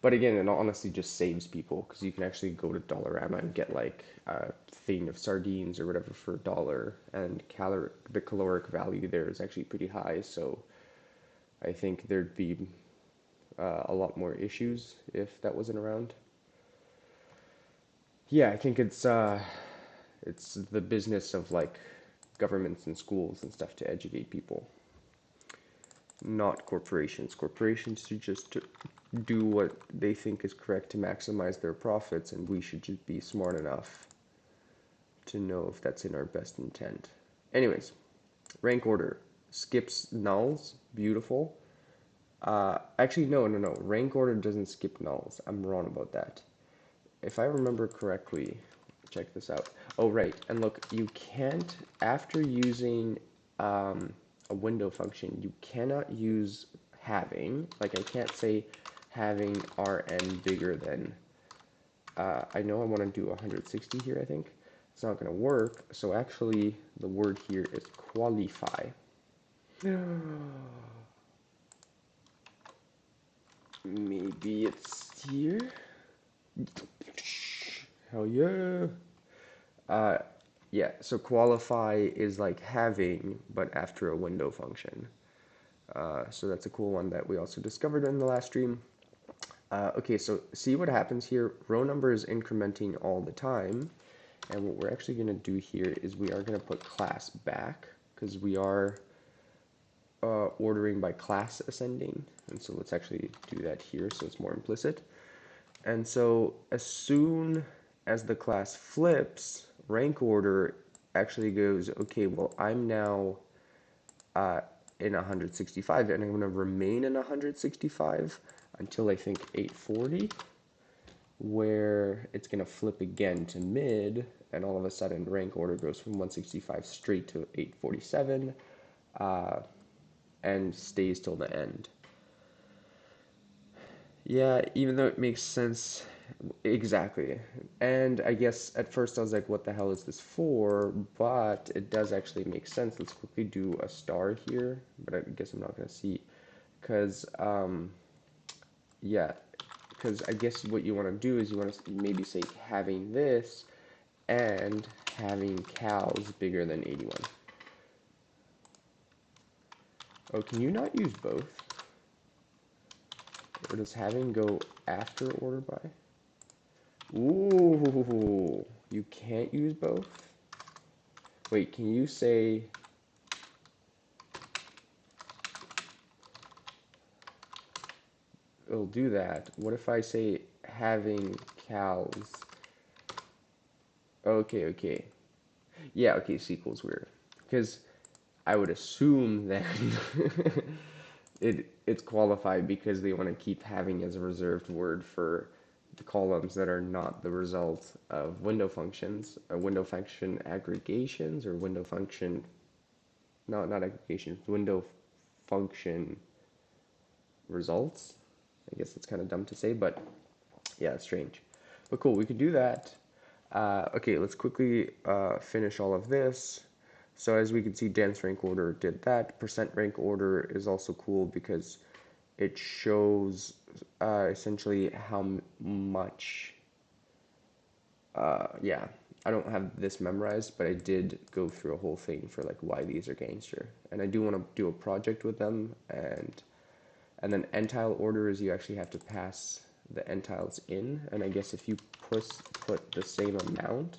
but again, it honestly just saves people because you can actually go to Dollarama and get like a thing of sardines or whatever for $1, and the caloric value there is actually pretty high. So I think there'd be a lot more issues if that wasn't around. Yeah, I think it's the business of like governments and schools and stuff to educate people, not corporations. Corporations should just do what they think is correct to maximize their profits, and we should just be smart enough to know if that's in our best intent. Anyways, rank order skips nulls. Beautiful. Actually, no. Rank order doesn't skip nulls. I'm wrong about that. If I remember correctly, check this out. Oh, right. And look, you can't, after using a window function, you cannot use having. Like, I can't say having rn bigger than, I know I want to do 160 here, I think. It's not going to work. So actually, the word here is qualify. Maybe it's here. Hell yeah. Yeah, so qualify is like having, but after a window function. So that's a cool one that we also discovered in the last stream. Okay, so see what happens here. Row number is incrementing all the time. And what we're actually going to do here is we are going to put class back because we are ordering by class ascending. And so let's actually do that here so it's more implicit. And so as soon as the class flips, rank order actually goes, okay, well, I'm now in 165, and I'm going to remain in 165 until I think 840, where it's going to flip again to mid, and all of a sudden rank order goes from 165 straight to 847, and stays till the end. Yeah, even though it makes sense, exactly. And I guess at first I was like, what the hell is this for? But it does actually make sense. Let's quickly do a star here, but I guess I'm not going to see. Because, yeah, because I guess what you want to do is you want to maybe say having this and having cows bigger than 81. Oh, can you not use both? Or does having go after order by? Ooh, you can't use both? Wait, can you say... It'll do that. What if I say having cows? Okay. Yeah, okay, SQL's weird. Because I would assume that it's qualified because they want to keep having as a reserved word for the columns that are not the result of window functions, or window function aggregations, or window function, no, not aggregations, window function results. I guess it's kind of dumb to say, but yeah, it's strange. But cool, we could do that. Okay, let's quickly finish all of this. So as we can see, dense rank order did that. Percent rank order is also cool because it shows essentially how much, yeah, I don't have this memorized, but I did go through a whole thing for like why these are gangster. And I do want to do a project with them, and then entile order is you actually have to pass the entiles in, and I guess if you put the same amount,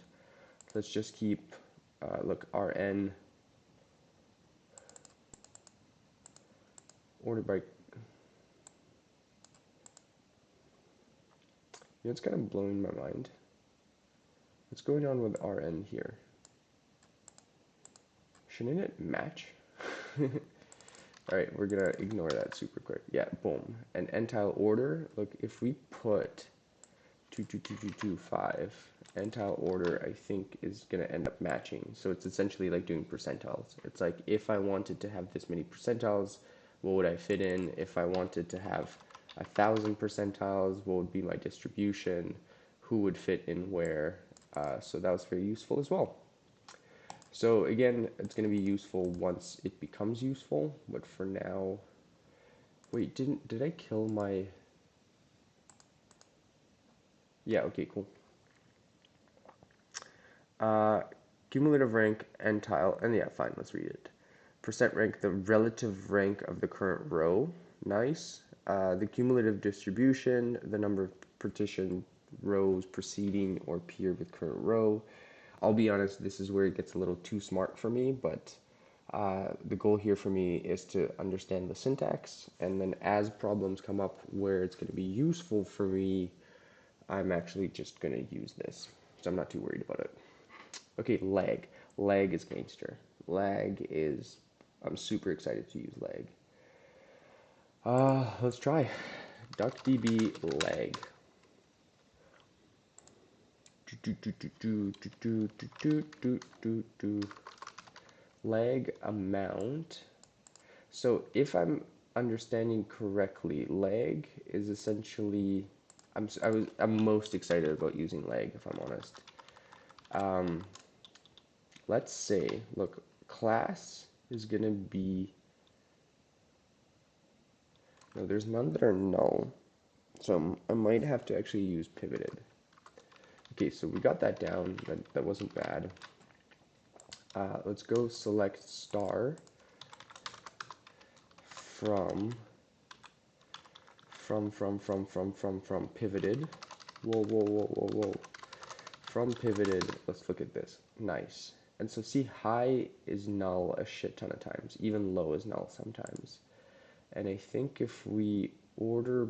let's just keep, look, rn order by, it's kind of blowing my mind. What's going on with rn here? Shouldn't it match? Alright, we're gonna ignore that super quick. Yeah, boom. And entile order, look, if we put 22225 entile order I think is going to end up matching. So it's essentially like doing percentiles. It's like if I wanted to have this many percentiles, what would I fit in? If I wanted to have 1,000 percentiles, what would be my distribution? Who would fit in where? So that was very useful as well. So again, it's going to be useful once it becomes useful, but for now, wait, did I kill my, yeah, okay, cool. Cumulative rank entile, and yeah, fine, let's read it. Percent rank, the relative rank of the current row, nice. The cumulative distribution, the number of partition rows preceding or peer with current row. I'll be honest, this is where it gets a little too smart for me, but the goal here for me is to understand the syntax, and then as problems come up where it's going to be useful for me, I'm actually just going to use this, so I'm not too worried about it. Okay, lag. Lag is gangster. Lag is, I'm super excited to use lag. Let's try. duckDB lag. Lag amount. So if I'm understanding correctly, lag is essentially, I'm most excited about using lag if I'm honest. Let's say, look, class is gonna be, no, there's none that are null, so I might have to actually use pivoted. Okay, so we got that down. That wasn't bad. Let's go select star from pivoted. Whoa. From pivoted, let's look at this. Nice. And so see, high is null a shit ton of times. Even low is null sometimes. And I think if we order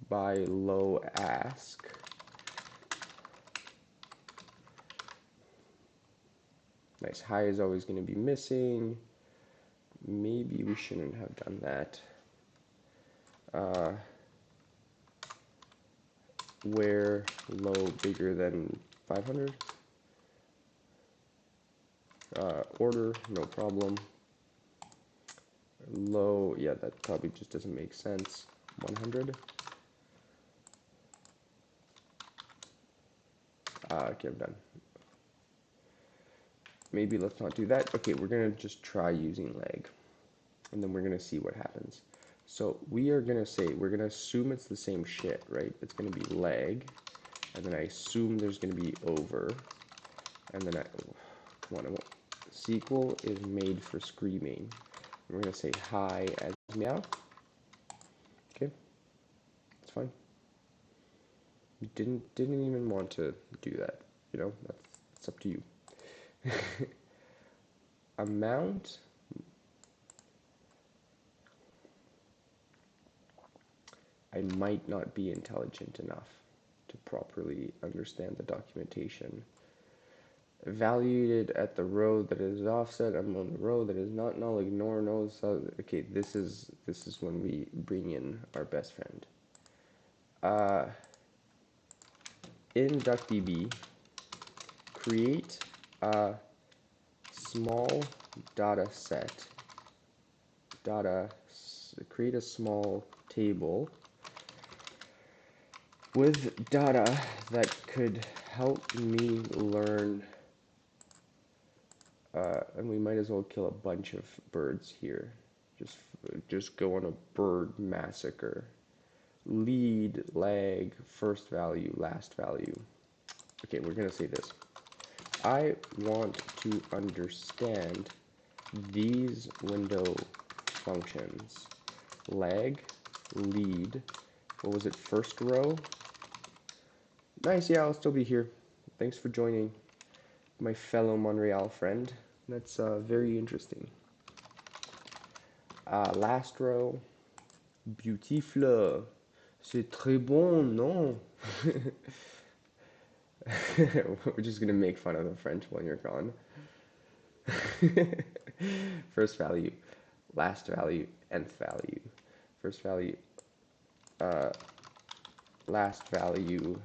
by low ask, nice, high is always going to be missing. Maybe we shouldn't have done that. Where low bigger than 500. Order, no problem. Low, yeah, that probably just doesn't make sense. 100. Okay, I'm done. Maybe let's not do that. Okay, we're gonna just try using lag, and then we're gonna see what happens. So we are gonna say, we're gonna assume it's the same shit, right? It's gonna be lag, and then I assume there's gonna be over, and then come on, SQL is made for screaming. We're gonna say hi as meow. Okay, it's fine. Didn't even want to do that, you know, that's up to you. Amount, I might not be intelligent enough to properly understand the documentation. Evaluated at the row that is offset, I'm on the row that is not null, ignore no. So, okay, this is when we bring in our best friend. In duckDB, create a small data set, create a small table with data that could help me learn, and we might as well kill a bunch of birds here. Just go on a bird massacre. Lead, lag, first value, last value. Okay, we're gonna say this. I want to understand these window functions. Lag, lead, what was it, first row? Nice, yeah, I'll still be here. Thanks for joining, my fellow Montreal friend. That's very interesting. Last row, beautiful. C'est très bon, non? We're just gonna make fun of the French when you're gone. First value, last value, nth value. First value, last value,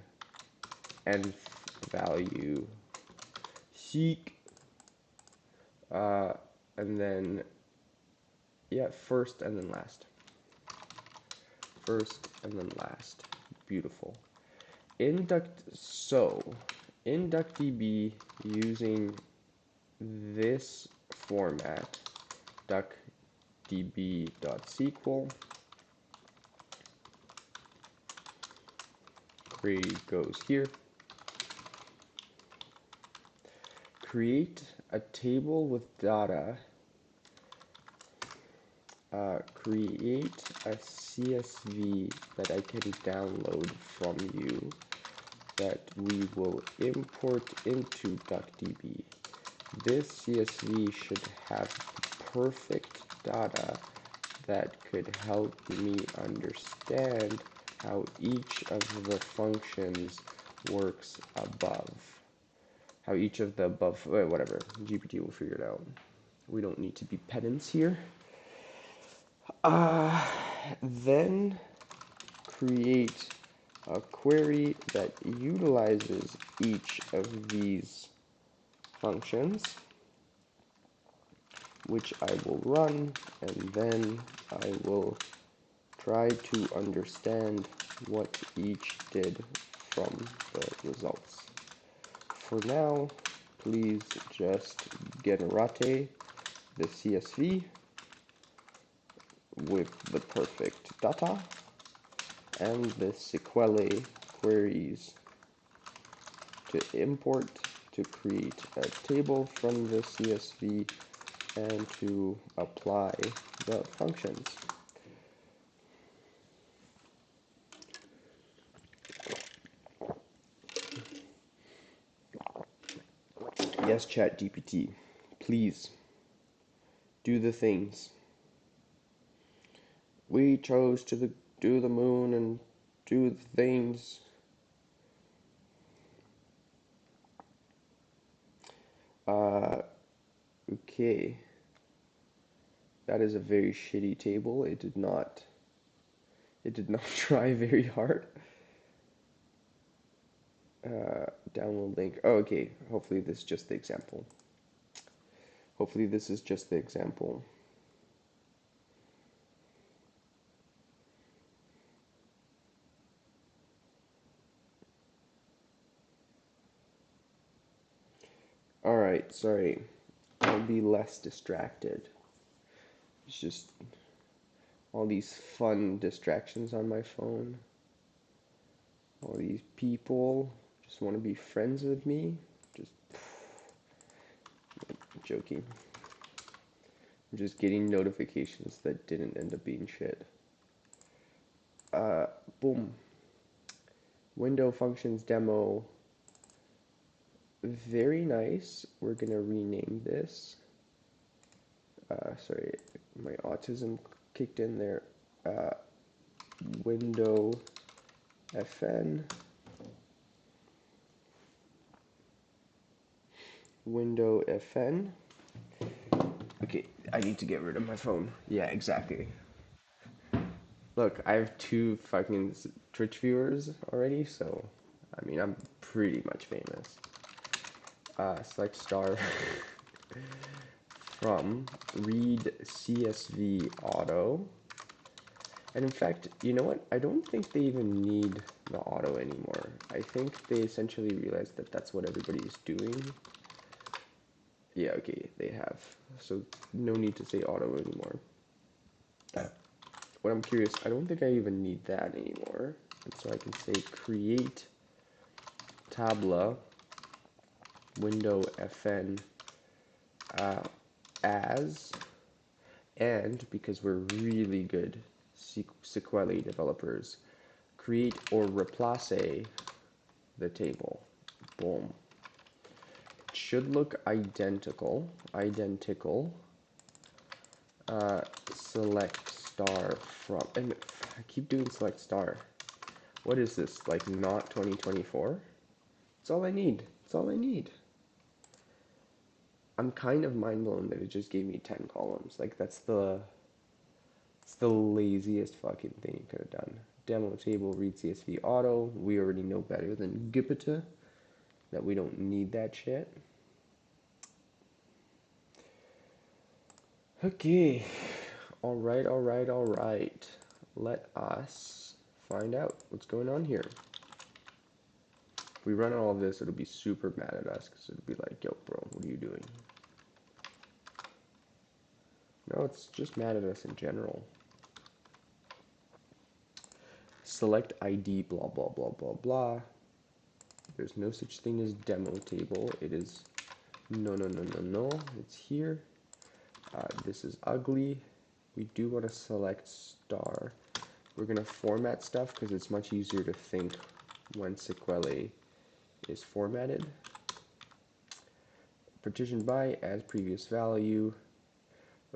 nth value seek, and then yeah, first and then last. First and then last. Beautiful. In duckDB, using this format, duckdb.sql, query goes here. Create a table with data. Create a CSV that I can download from you that we will import into duckDB. This CSV should have perfect data that could help me understand how each of the functions works above. How each of the above, whatever, GPT will figure it out. We don't need to be pedants here. Then create a query that utilizes each of these functions, which I will run, and then I will try to understand what each did from the results. For now, please just generate the CSV with the perfect data and the SQL queries to import, to create a table from the CSV, and to apply the functions. Yes, ChatGPT, please do the things. We chose to do the moon and do the things. Okay. That is a very shitty table. It did not try very hard. Download link. Oh, okay. Hopefully this is just the example. Hopefully this is just the example. Alright, sorry. I'll be less distracted. It's just all these fun distractions on my phone. All these people just want to be friends with me. Just joking. I'm just getting notifications that didn't end up being shit. Boom. Window functions demo. Very nice. We're gonna rename this. Sorry, my autism kicked in there. Window FN. Window FN. Okay, I need to get rid of my phone. Yeah, exactly. Look, I have 2 fucking Twitch viewers already, so I mean, I'm pretty much famous. Select star from read CSV auto. And in fact, you know what? I don't think they even need the auto anymore. I think they essentially realized that that's what everybody's doing. Yeah, okay, they have. So no need to say auto anymore. What I'm curious, I don't think I even need that anymore. And so I can say create tabla window fn as, and because we're really good SQL developers, create or replace the table. Boom. It should look identical. Select star from, and I keep doing select star. What is this, like not 2024? It's all I need. It's all I need. I'm kind of mind blown that it just gave me 10 columns. Like it's the laziest fucking thing you could have done. demo table read CSV auto. We already know better than Gipita that we don't need that shit. Okay, all right. Let us find out what's going on here. If we run all of this, it'll be super mad at us because it'll be like, yo, bro, what are you doing? No, it's just mad at us in general. Select ID, blah, blah, blah, blah, blah. There's no such thing as demo table. It is no. It's here. This is ugly. We do want to select star. We're going to format stuff because it's much easier to think when SQL is formatted. Partition by as previous value.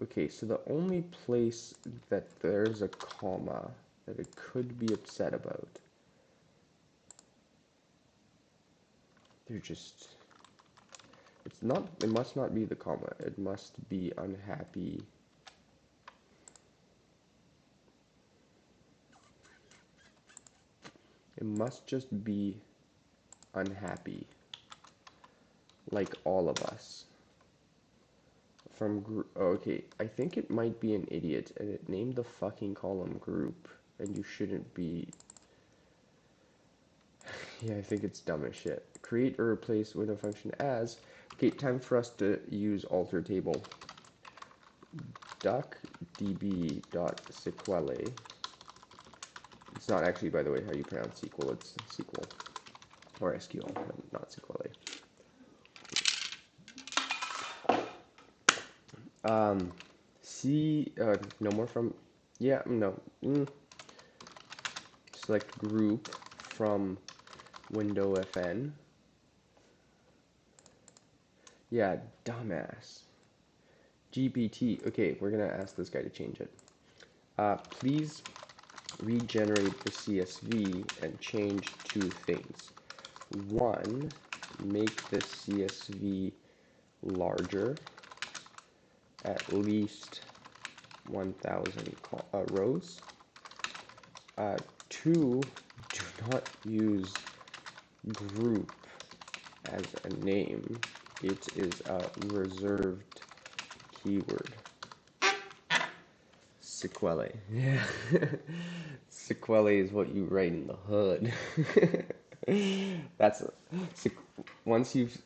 Okay, so the only place that there's a comma that it could be upset about, it must not be the comma, it must be unhappy. It must just be unhappy, like all of us. Okay, I think it might be an idiot, and it named the fucking column group, and you shouldn't be. Yeah, I think it's dumb as shit. Create or replace window function as. Okay, time for us to use alter table. duckDB.SQL. It's not actually, by the way, how you pronounce SQL. It's SQL or SQL, not SQL. No more from, yeah, no. Select group from window FN. Yeah, dumbass. GPT. Okay, we're gonna ask this guy to change it. Please regenerate the CSV and change two things. One, make the CSV larger, at least 1,000 rows. Two, do not use group as a name. It is a reserved keyword. SQL. Yeah. SQL is what you write in the hood. That's once you've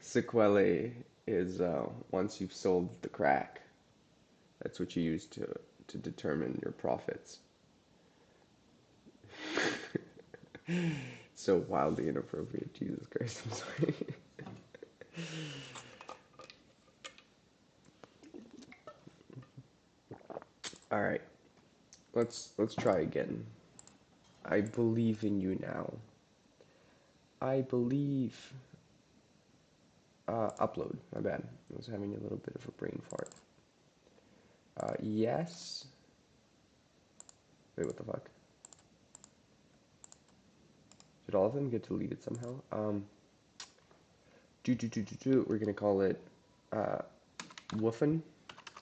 SQL is once you've sold the crack. That's what you use to determine your profits. So wildly inappropriate. Jesus Christ, I'm sorry. All right, let's try again. I believe in you now. I believe. Upload. My bad. I was having a little bit of a brain fart. Yes. Wait, what the fuck? Did all of them get deleted somehow? We're gonna call it woofin,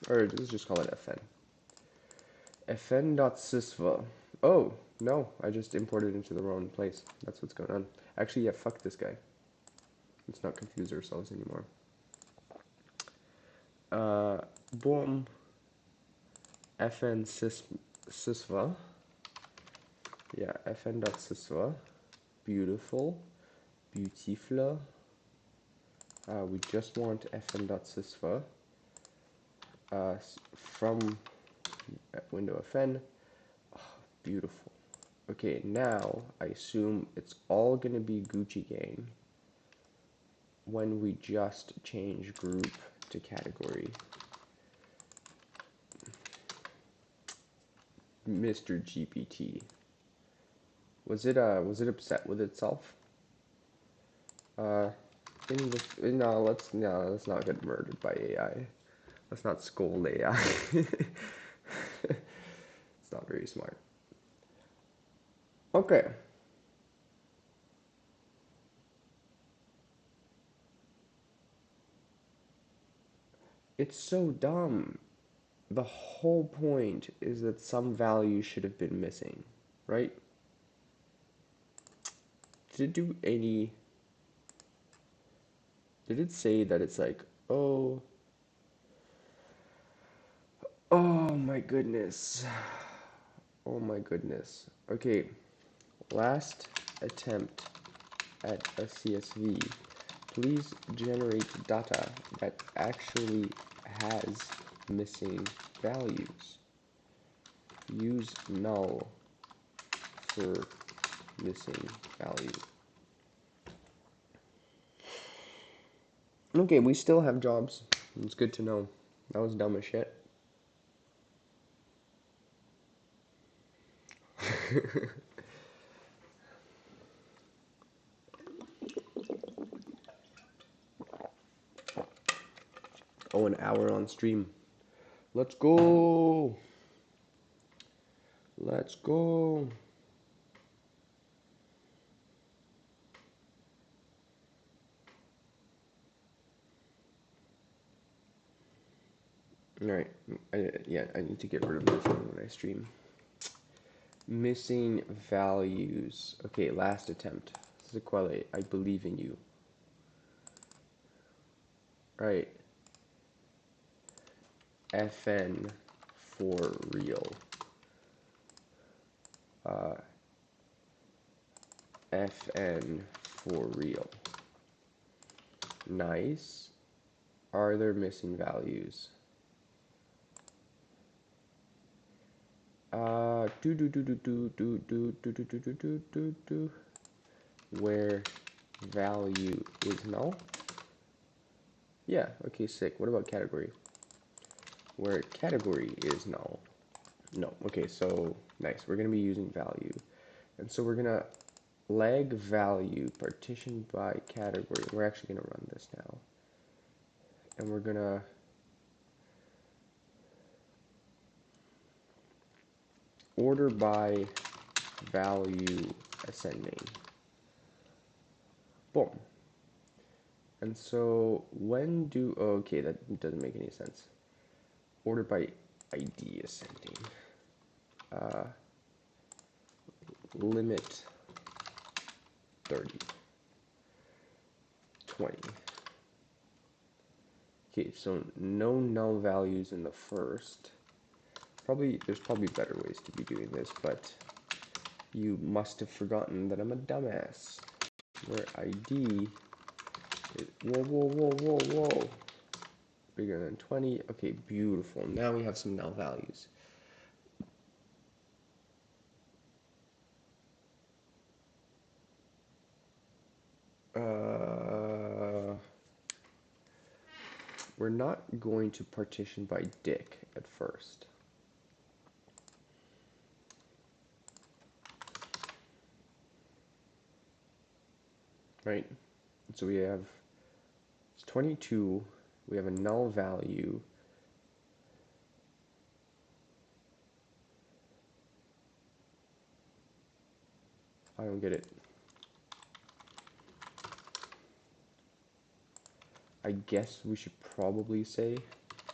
or let's just call it fn. fn.sysva. Oh no, I just imported into the wrong place. That's what's going on. Actually, yeah, fuck this guy. Let's not confuse ourselves anymore. Boom. fn.sysva. Yeah, fn.sysva. Beautiful. Beautiful. We just want fn.sysva from window fn. Oh, beautiful. Okay, now I assume it's all gonna be Gucci gang when we just change group to category. Mr. GPT. Was it upset with itself? No, let's not get murdered by AI. Let's not scold AI. It's not very smart. Okay. It's so dumb. the whole point is that some value should have been missing, right? Did it say that it's like, oh, oh my goodness. Oh my goodness. Okay, last attempt at a CSV. Please generate data that actually has missing values. Use null for missing value. Okay, we still have jobs. It's good to know. That was dumb as shit. Oh, an hour on stream. Let's go. Let's go. Alright, yeah, I need to get rid of my phone when I stream. Missing values. Okay, last attempt. Sequele, I believe in you. Right. FN for real. FN for real. Nice. Are there missing values? Where value is null? Yeah, okay, sick. What about category? Where category is null? No, okay, so nice. We're gonna be using value. And so we're gonna lag value partitioned by category. We're actually gonna run this now. And we're gonna order by value ascending. Boom. And so when do, oh, okay, that doesn't make any sense. Order by ID ascending. Limit 30. 20. Okay, so no null values in the first. There's probably better ways to be doing this, but you must have forgotten that I'm a dumbass. Where ID is, whoa. Bigger than 20. Okay, beautiful. Now we have some null values. We're not going to partition by dick at first. Right? So we have, it's 22, we have a null value. I don't get it. I guess we should probably say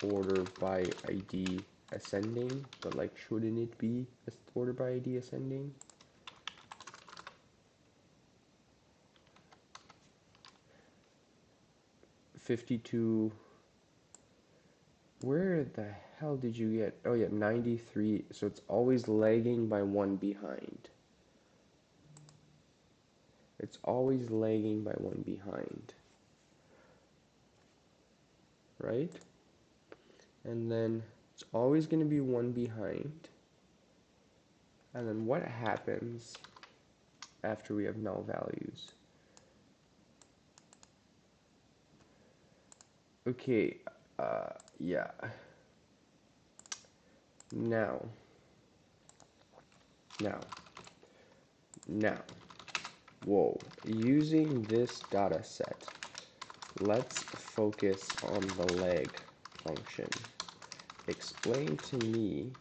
order by ID ascending, but like shouldn't it be order by ID ascending? $52. Where the hell did you get? Oh yeah, 93. So it's always lagging by one behind. It's always lagging by one behind. Right? And then it's always going to be one behind. And then what happens after we have null values? Okay, yeah. Now, whoa, using this data set, let's focus on the lag function. Explain to me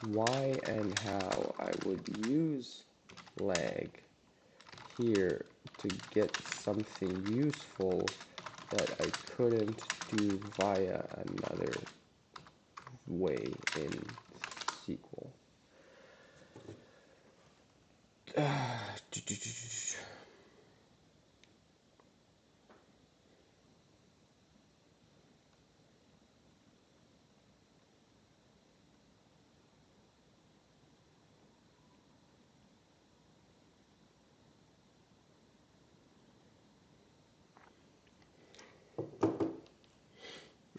why and how I would use lag here to get something useful that I couldn't do via another way in SQL.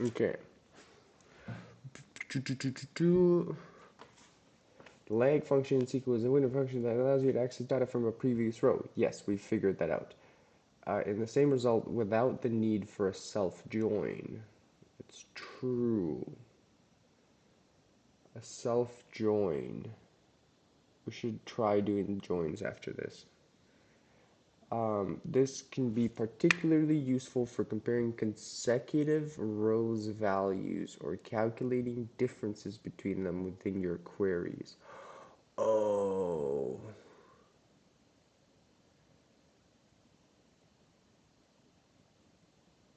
Okay. The lag function in SQL is a window function that allows you to access data from a previous row. Yes, we figured that out. In the same result without the need for a self-join. It's true. A self-join. We should try doing joins after this. This can be particularly useful for comparing consecutive rows values or calculating differences between them within your queries. Oh.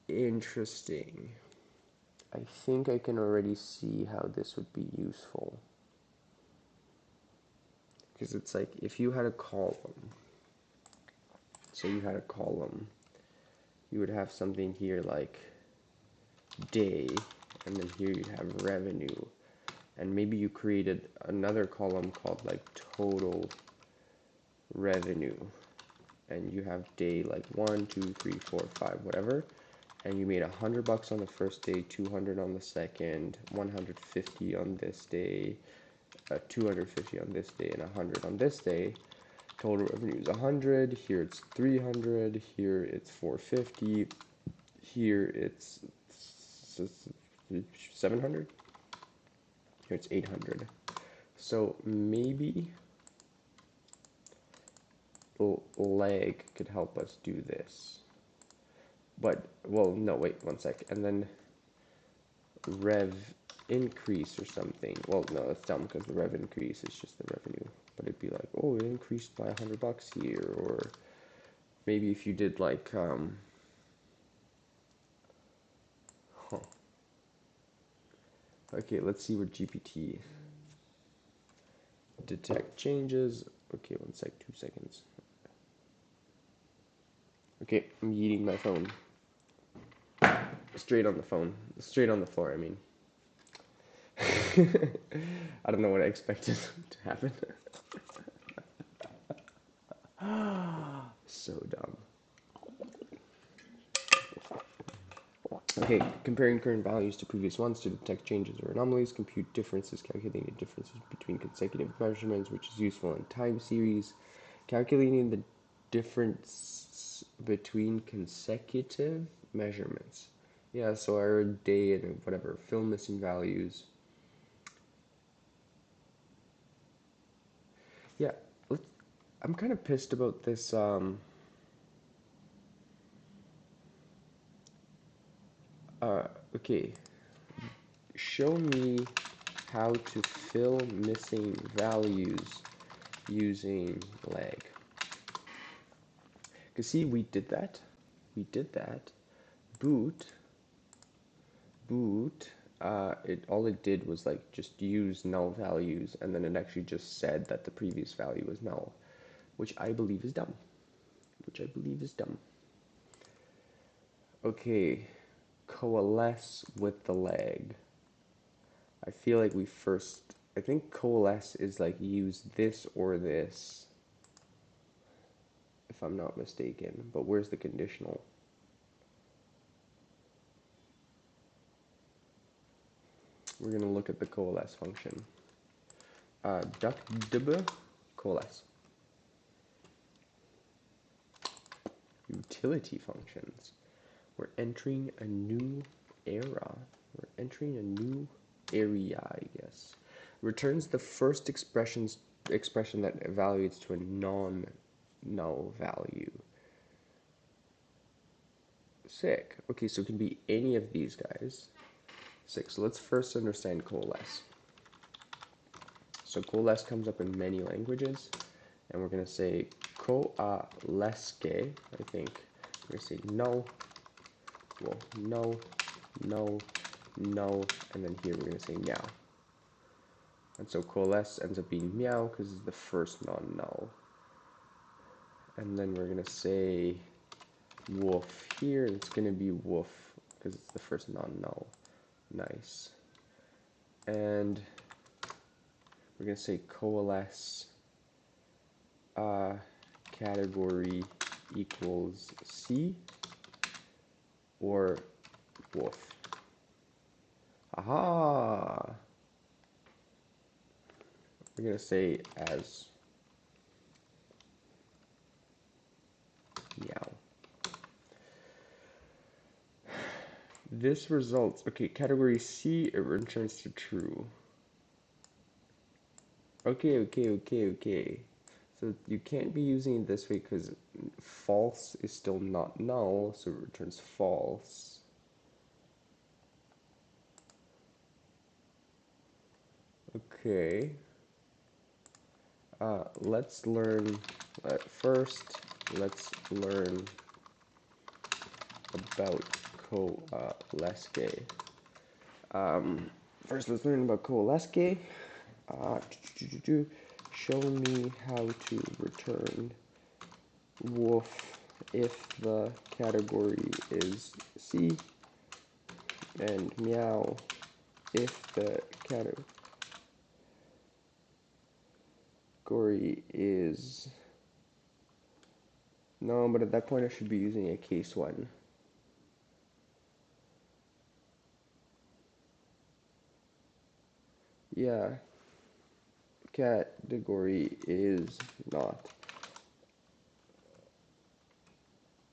Interesting. I think I can already see how this would be useful. Because it's like if you had a column, so you had a column, you would have something here like day, and then here you'd have revenue, and maybe you created another column called like total revenue, and you have day like 1, 2, 3, 4, 5, whatever, and you made $100 on the first day, 200 on the second, 150 on this day, 250 on this day, and 100 on this day. Total revenue is 100. Here it's 300. Here it's 450. Here it's 700. Here it's 800. So maybe lag could help us do this. But, well, no, wait, one sec. And then rev increase or something. Well, no, that's dumb because the rev increase is just the revenue. But it'd be like, oh, it increased by $100 here. Or maybe if you did like, Okay, let's see what GPT detect changes. Okay, one sec, 2 seconds. Okay, I'm yeeting my phone. Straight on the phone. Straight on the floor, I mean. I don't know what I expected to happen. So dumb. Okay, comparing current values to previous ones to detect changes or anomalies, compute differences, calculating differences between consecutive measurements, which is useful in time series, calculating the difference between consecutive measurements. Yeah, so our day and whatever, fill missing values. Yeah, I'm kind of pissed about this, okay. Show me how to fill missing values using lag. Because see, we did that. We did that. Boot. All it did was like just use null values, and then it actually just said that the previous value was null, which I believe is dumb. Okay, coalesce with the lag. I feel like I think coalesce is like use this or this, if I'm not mistaken. But where's the conditional? We're going to look at the coalesce function. duckDB coalesce. Utility functions. We're entering a new era. We're entering a new area, I guess. Returns the first expression that evaluates to a non-null value. Sick. Okay, so it can be any of these guys. Sick. So let's first understand coalesce. So coalesce comes up in many languages, and we're going to say coalesce, I think. We're going to say null equal no, no, no, and then here we're going to say meow. And so coalesce ends up being meow because it's the first non-null. And then we're going to say wolf here, it's going to be wolf because it's the first non-null. Nice. And we're going to say coalesce category equals C or wolf. Aha! We're going to say as meow. This results, okay, category C, it returns to true. Okay. So you can't be using it this way because false is still not null, so it returns false. Okay. Let's learn, first, let's learn about coalesce. First, let's learn about coalesce. Show me how to return wolf if the category is C, and meow if the category is... No, but at that point I should be using a case one. Yeah. Category is not.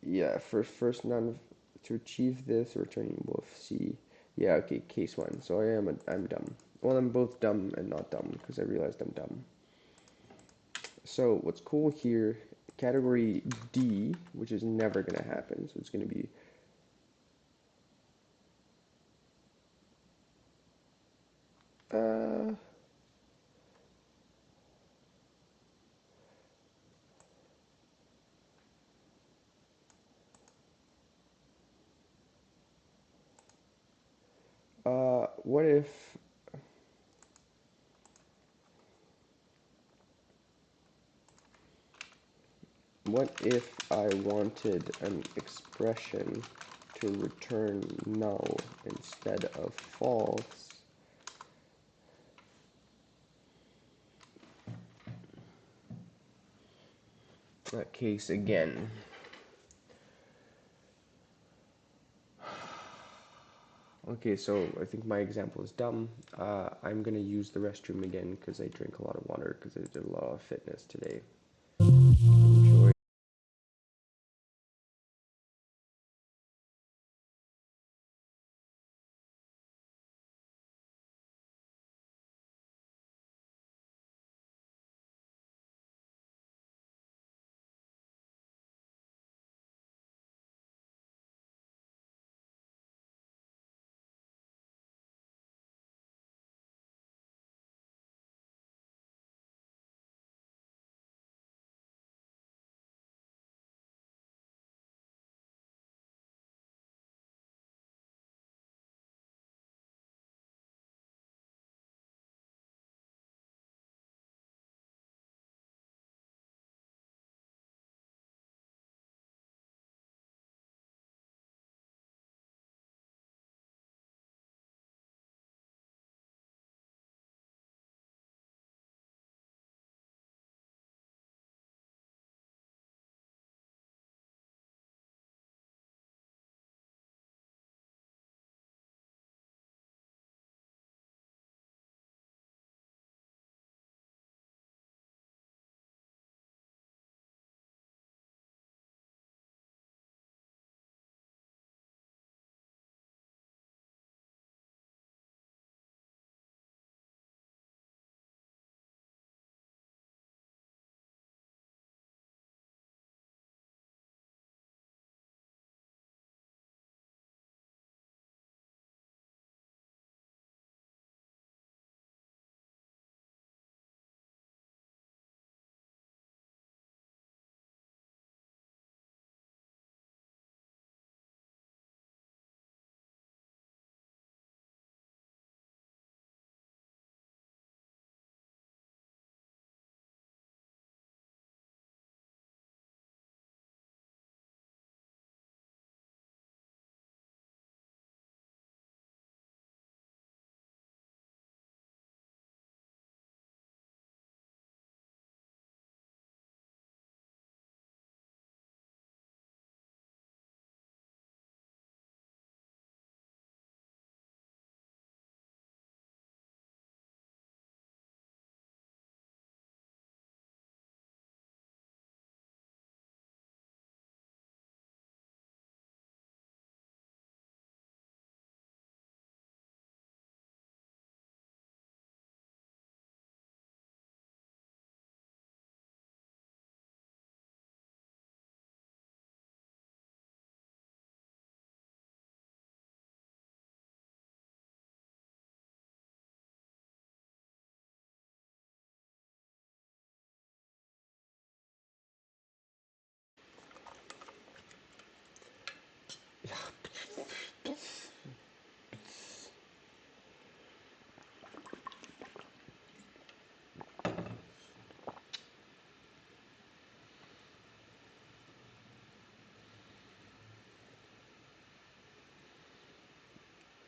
Yeah, first none to achieve this, returning wolf C. Yeah, okay, case one. So I'm dumb. Well, I'm both dumb and not dumb because I realized I'm dumb. So what's cool here, category D, which is never gonna happen. So it's gonna be what if I wanted an expression to return null instead of false? That case again. Okay, so I think my example is dumb. I'm gonna use the restroom again because I drink a lot of water because I did a lot of fitness today. Enjoy.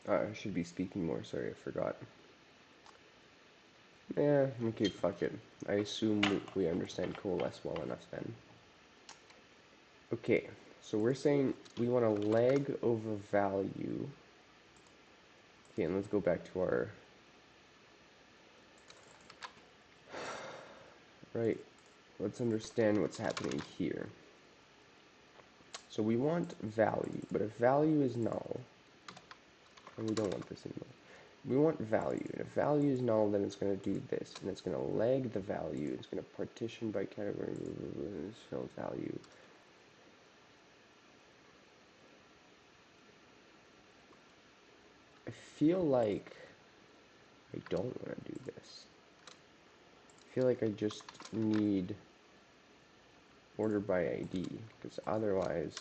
I should be speaking more, sorry, I forgot. Yeah, okay, fuck it. I assume we understand coalesce well enough then. Okay, so we're saying we want a leg over value. Okay, and let's go back to our... Right, let's understand what's happening here. So we want value, but if value is null, and we don't want this anymore. We want value, and if value is null, then it's going to do this, and it's going to leg the value, it's going to partition by category, fill value. I feel like I don't want to do this. I feel like I just need order by ID, because otherwise...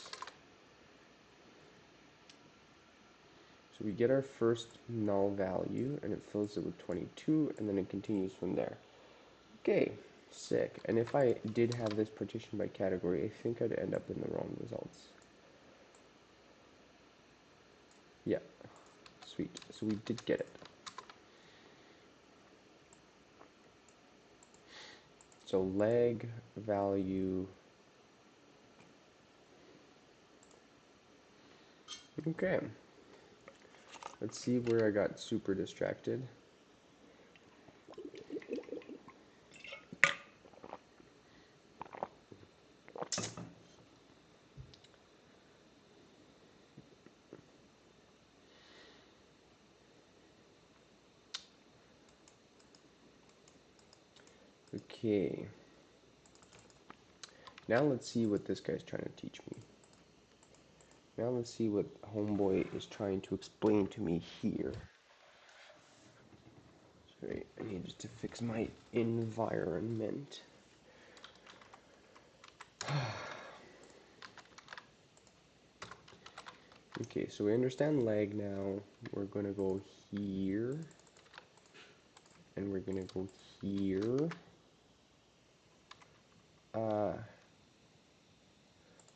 So we get our first null value, and it fills it with 22, and then it continues from there. Okay, sick. And if I did have this partition by category, I think I'd end up in the wrong results. Yeah, sweet. So we did get it. So leg value. Okay. Let's see where I got super distracted. Okay. Now let's see what this guy's trying to teach me. Now let's see what homeboy is trying to explain to me here. Sorry, I needed to fix my environment. Okay, so we understand leg now. We're going to go here. And we're going to go here.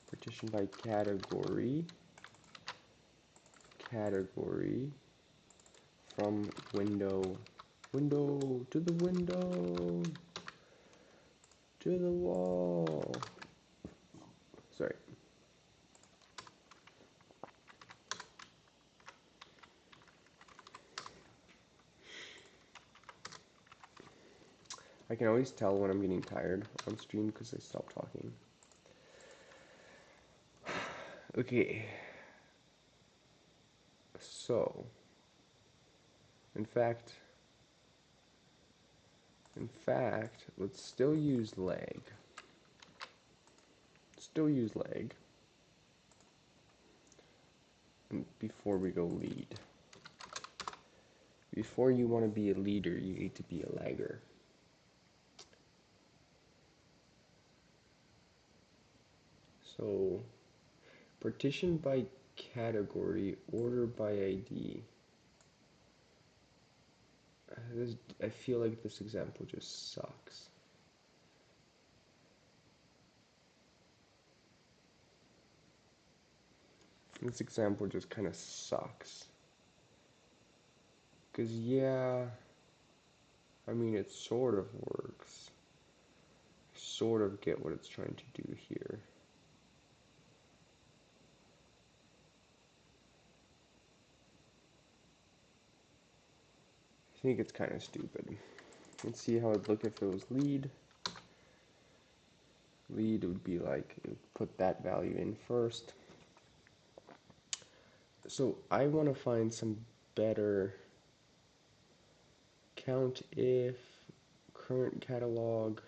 Partition by category. Category. From window. Window to the window. To the wall. Sorry. I can always tell when I'm getting tired on stream because I stop talking. Okay. So, in fact, let's still use leg. Still use leg. And before we go lead. Before you want to be a leader, you need to be a lagger. So, partition by category, order by ID. I feel like this example just sucks. This example just kind of sucks. Because, yeah, I mean, it sort of works. I sort of get what it's trying to do here. I think it's kind of stupid. Let's see how it'd look if it was lead. Lead would be like, it would put that value in first. So I want to find some better count if, current catalog.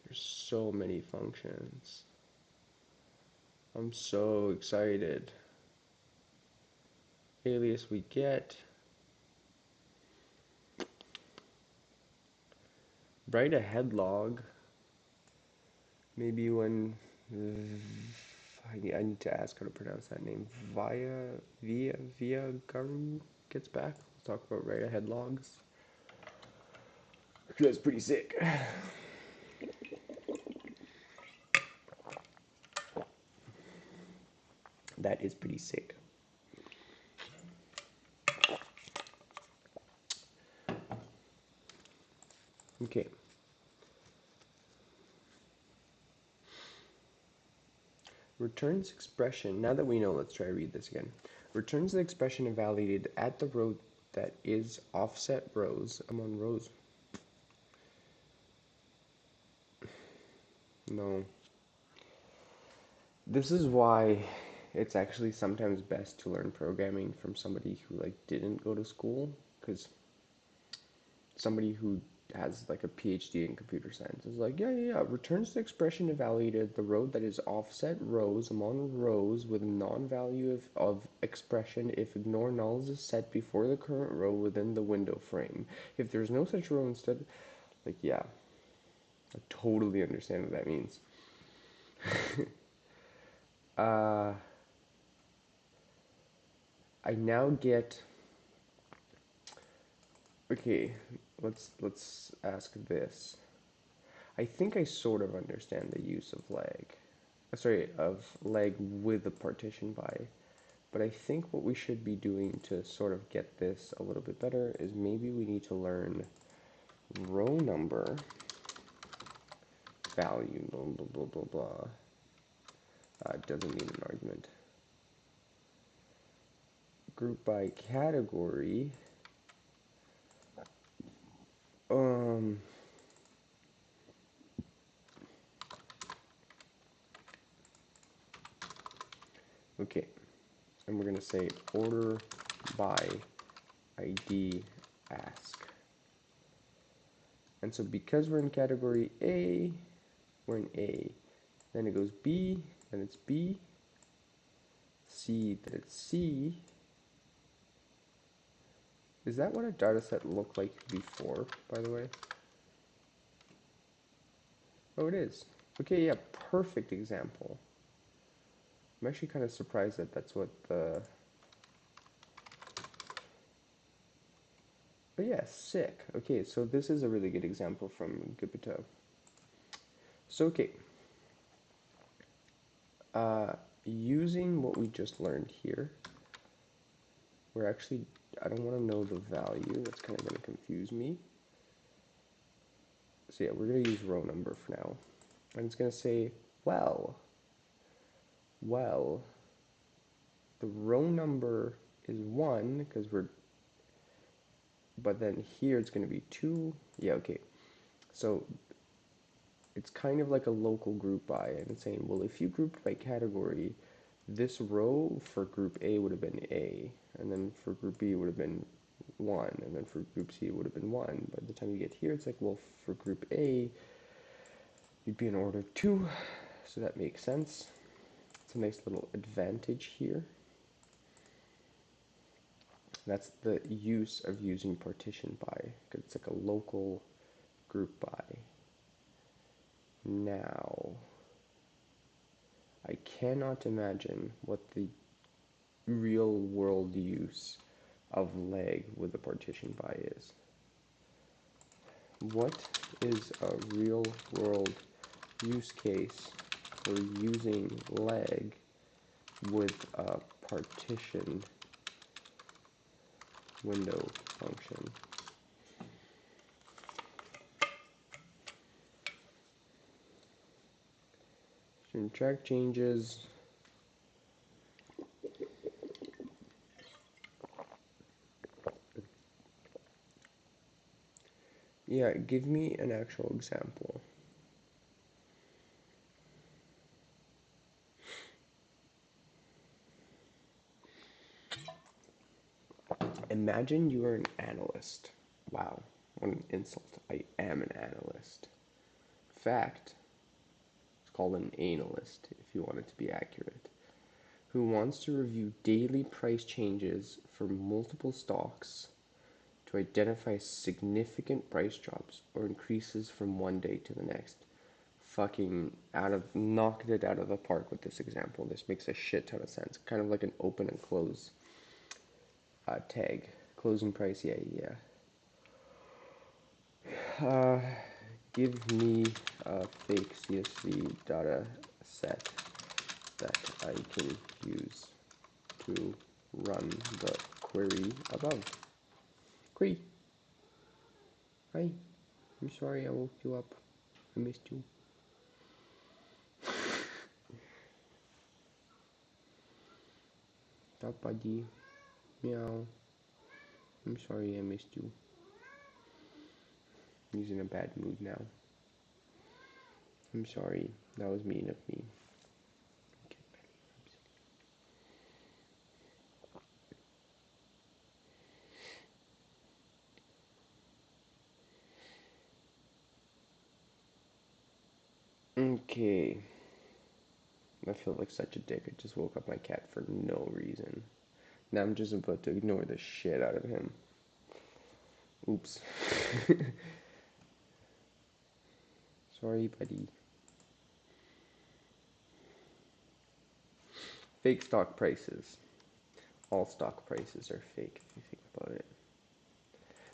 There's so many functions. I'm so excited. Alias we get. Write a head log. Maybe when I need to ask how to pronounce that name. Via Garu gets back. We'll talk about write ahead logs. That's pretty sick. That is pretty sick. Okay. Returns expression. Now that we know, let's try to read this again. Returns the expression evaluated at the row that is offset rows among rows. No. This is why it's actually sometimes best to learn programming from somebody who like didn't go to school, because somebody who has like a PhD in computer science is like, yeah, returns the expression evaluated the row that is offset rows among rows with non-value of expression if ignore nulls is set before the current row within the window frame. If there's no such row instead, like, yeah, I totally understand what that means. I now get, okay, let's ask this. I think I sort of understand the use of lag. Sorry, of lag with a partition by. But I think what we should be doing to sort of get this a little bit better is maybe we need to learn row number value, blah, blah, blah, blah, blah. Doesn't need an argument. Group by category. Okay, and we're going to say order by ID ask. And so because we're in category A, we're in A. Then it goes B, then it's B. C, then it's C. Is that what a dataset looked like before, by the way? Oh, it is. Okay, yeah, perfect example. I'm actually kind of surprised that that's what the... But yeah, sick. Okay, so this is a really good example from Gupita. So, okay. Using what we just learned here, we're actually... I don't want to know the value. That's kind of going to confuse me. So yeah, we're going to use row number for now. And it's going to say, well, the row number is 1 because we're, but then here it's going to be 2. Yeah, okay. So it's kind of like a local group by, and it's saying, well, if you grouped by category, this row for group A would have been A, and then for group B it would have been 1, and then for group C it would have been 1. By the time you get here, it's like, well, for group A, you'd be in order of 2, so that makes sense. It's a nice little advantage here. That's the use of using partition by, because it's like a local group by. Now, I cannot imagine what the real world use of lag with a partition by is. What is a real world use case for using lag with a partition window function? Track changes. Yeah, give me an actual example. Imagine you are an analyst. Wow, what an insult. I am an analyst. Fact, it's called an analyst if you want it to be accurate. Who wants to review daily price changes for multiple stocks to identify significant price drops or increases from one day to the next. Fucking knocked it out of the park with this example. This makes a shit ton of sense. Kind of like an open and close tag. Closing price, yeah. Give me a fake CSV data set that I can use to run the query above. Query. Hi. I'm sorry I woke you up. I missed you. Stop, buddy. Meow. I'm sorry I missed you. He's in a bad mood now. I'm sorry. That was mean of me. Okay. I feel like such a dick. I just woke up my cat for no reason. Now I'm just about to ignore the shit out of him. Oops. Sorry, buddy. Fake stock prices. All stock prices are fake if you think about it.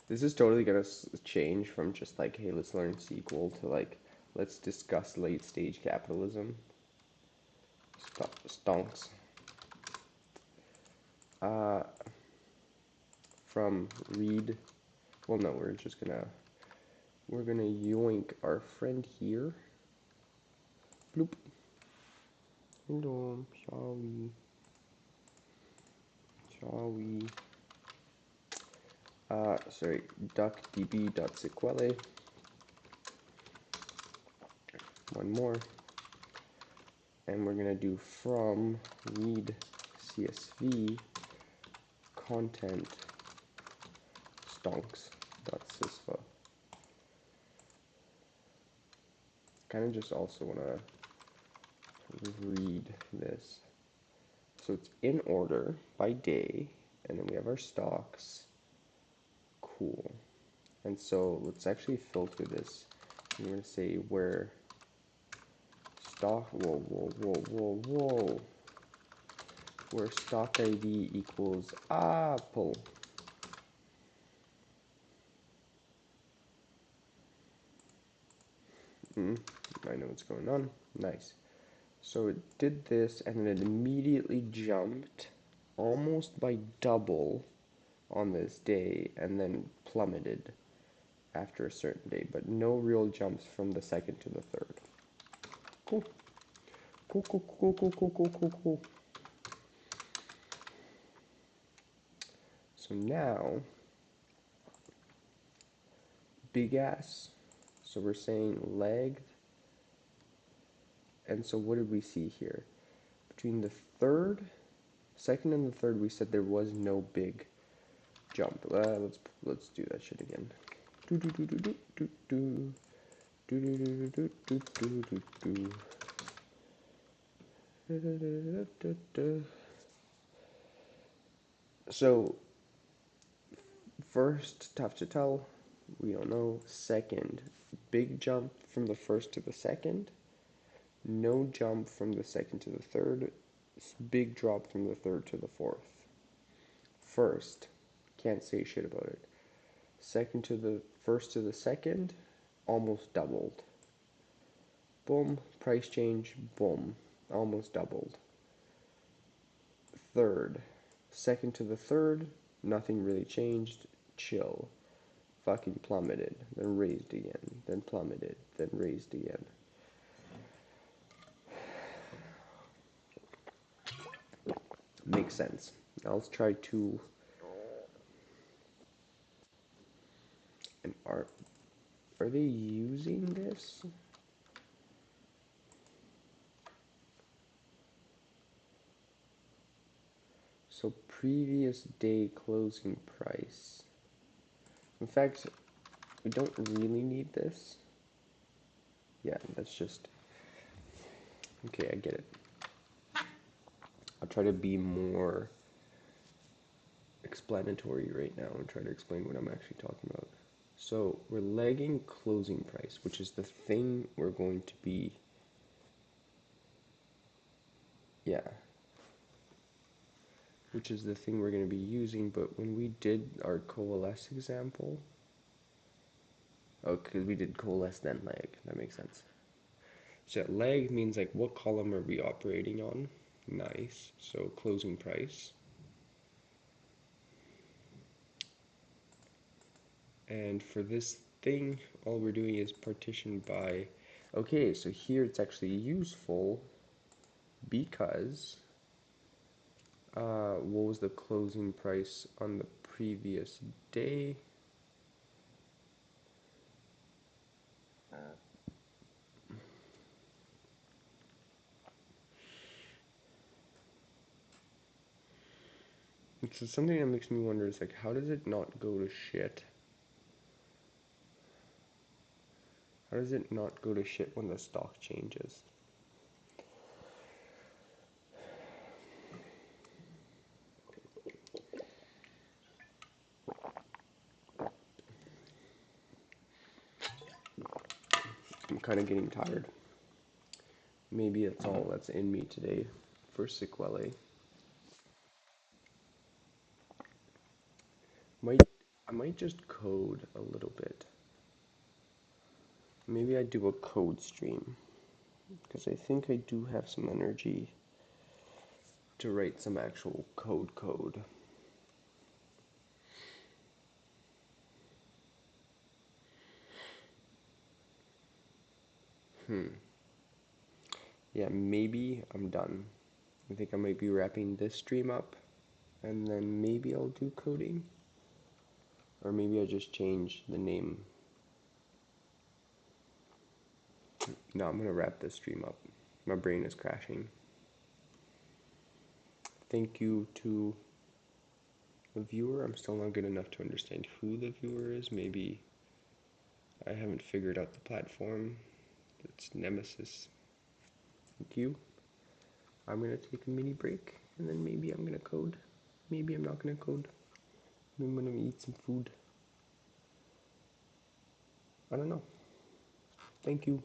This is totally gonna change from just like, hey, let's learn SQL to like, let's discuss late stage capitalism. Stonks. From read. Well, no, we're gonna yoink our friend here. Bloop. Hello, shall we? Sorry, duckDB.SQL. One more. And we're gonna do from read CSV content stonks.sysva. Kind of just also wanna read this. So it's in order by day, and then we have our stocks. Cool. And so let's actually filter this. I'm gonna say where stock, whoa. Where stock ID equals Apple. I know what's going on. Nice. So it did this, and then it immediately jumped almost by double on this day, and then plummeted after a certain day, but no real jumps from the second to the third. Cool. Cool. So now, big ass. So we're saying leg. And so what did we see here? Between the second and the third, we said there was no big jump. Let's do that shit again. So first, tough to tell. We don't know. Second, big jump from the first to the second. No jump from the second to the third. Big drop from the third to the fourth. First, can't say shit about it. Second to the first to the second, almost doubled. Boom, price change, boom, almost doubled. Third, second to the third, nothing really changed, chill. Fucking plummeted, then raised again, then plummeted, then raised again. Makes sense. Now let's try to. And are they using this? So previous day closing price. In fact, we don't really need this. Yeah, that's just. Okay, I get it. I'll try to be more explanatory right now and try to explain what I'm actually talking about. So we're lagging closing price, which is the thing we're going to be, which is the thing we're going to be using. But when we did our coalesce example, because we did coalesce then lag, that makes sense. So lag means like what column are we operating on? Nice. So closing price. And for this thing. All we're doing is partition by. Okay, so here it's actually useful because what was the closing price on the previous day? So something that makes me wonder is like, how does it not go to shit? How does it not go to shit when the stock changes? I'm kind of getting tired. Maybe that's all that's in me today for SQL. I might just code a little bit. Maybe I do a code stream because I think I do have some energy to write some actual code. Yeah, maybe I'm done. I think I might be wrapping this stream up and then maybe I'll do coding. Or maybe I just change the name. No, I'm gonna wrap this stream up. My brain is crashing. Thank you to the viewer. I'm still not good enough to understand who the viewer is. Maybe I haven't figured out the platform. It's Nemesis. Thank you. I'm gonna take a mini break and then maybe I'm gonna code. Maybe I'm not gonna code. Maybe I'm gonna eat some food. I don't know. Thank you.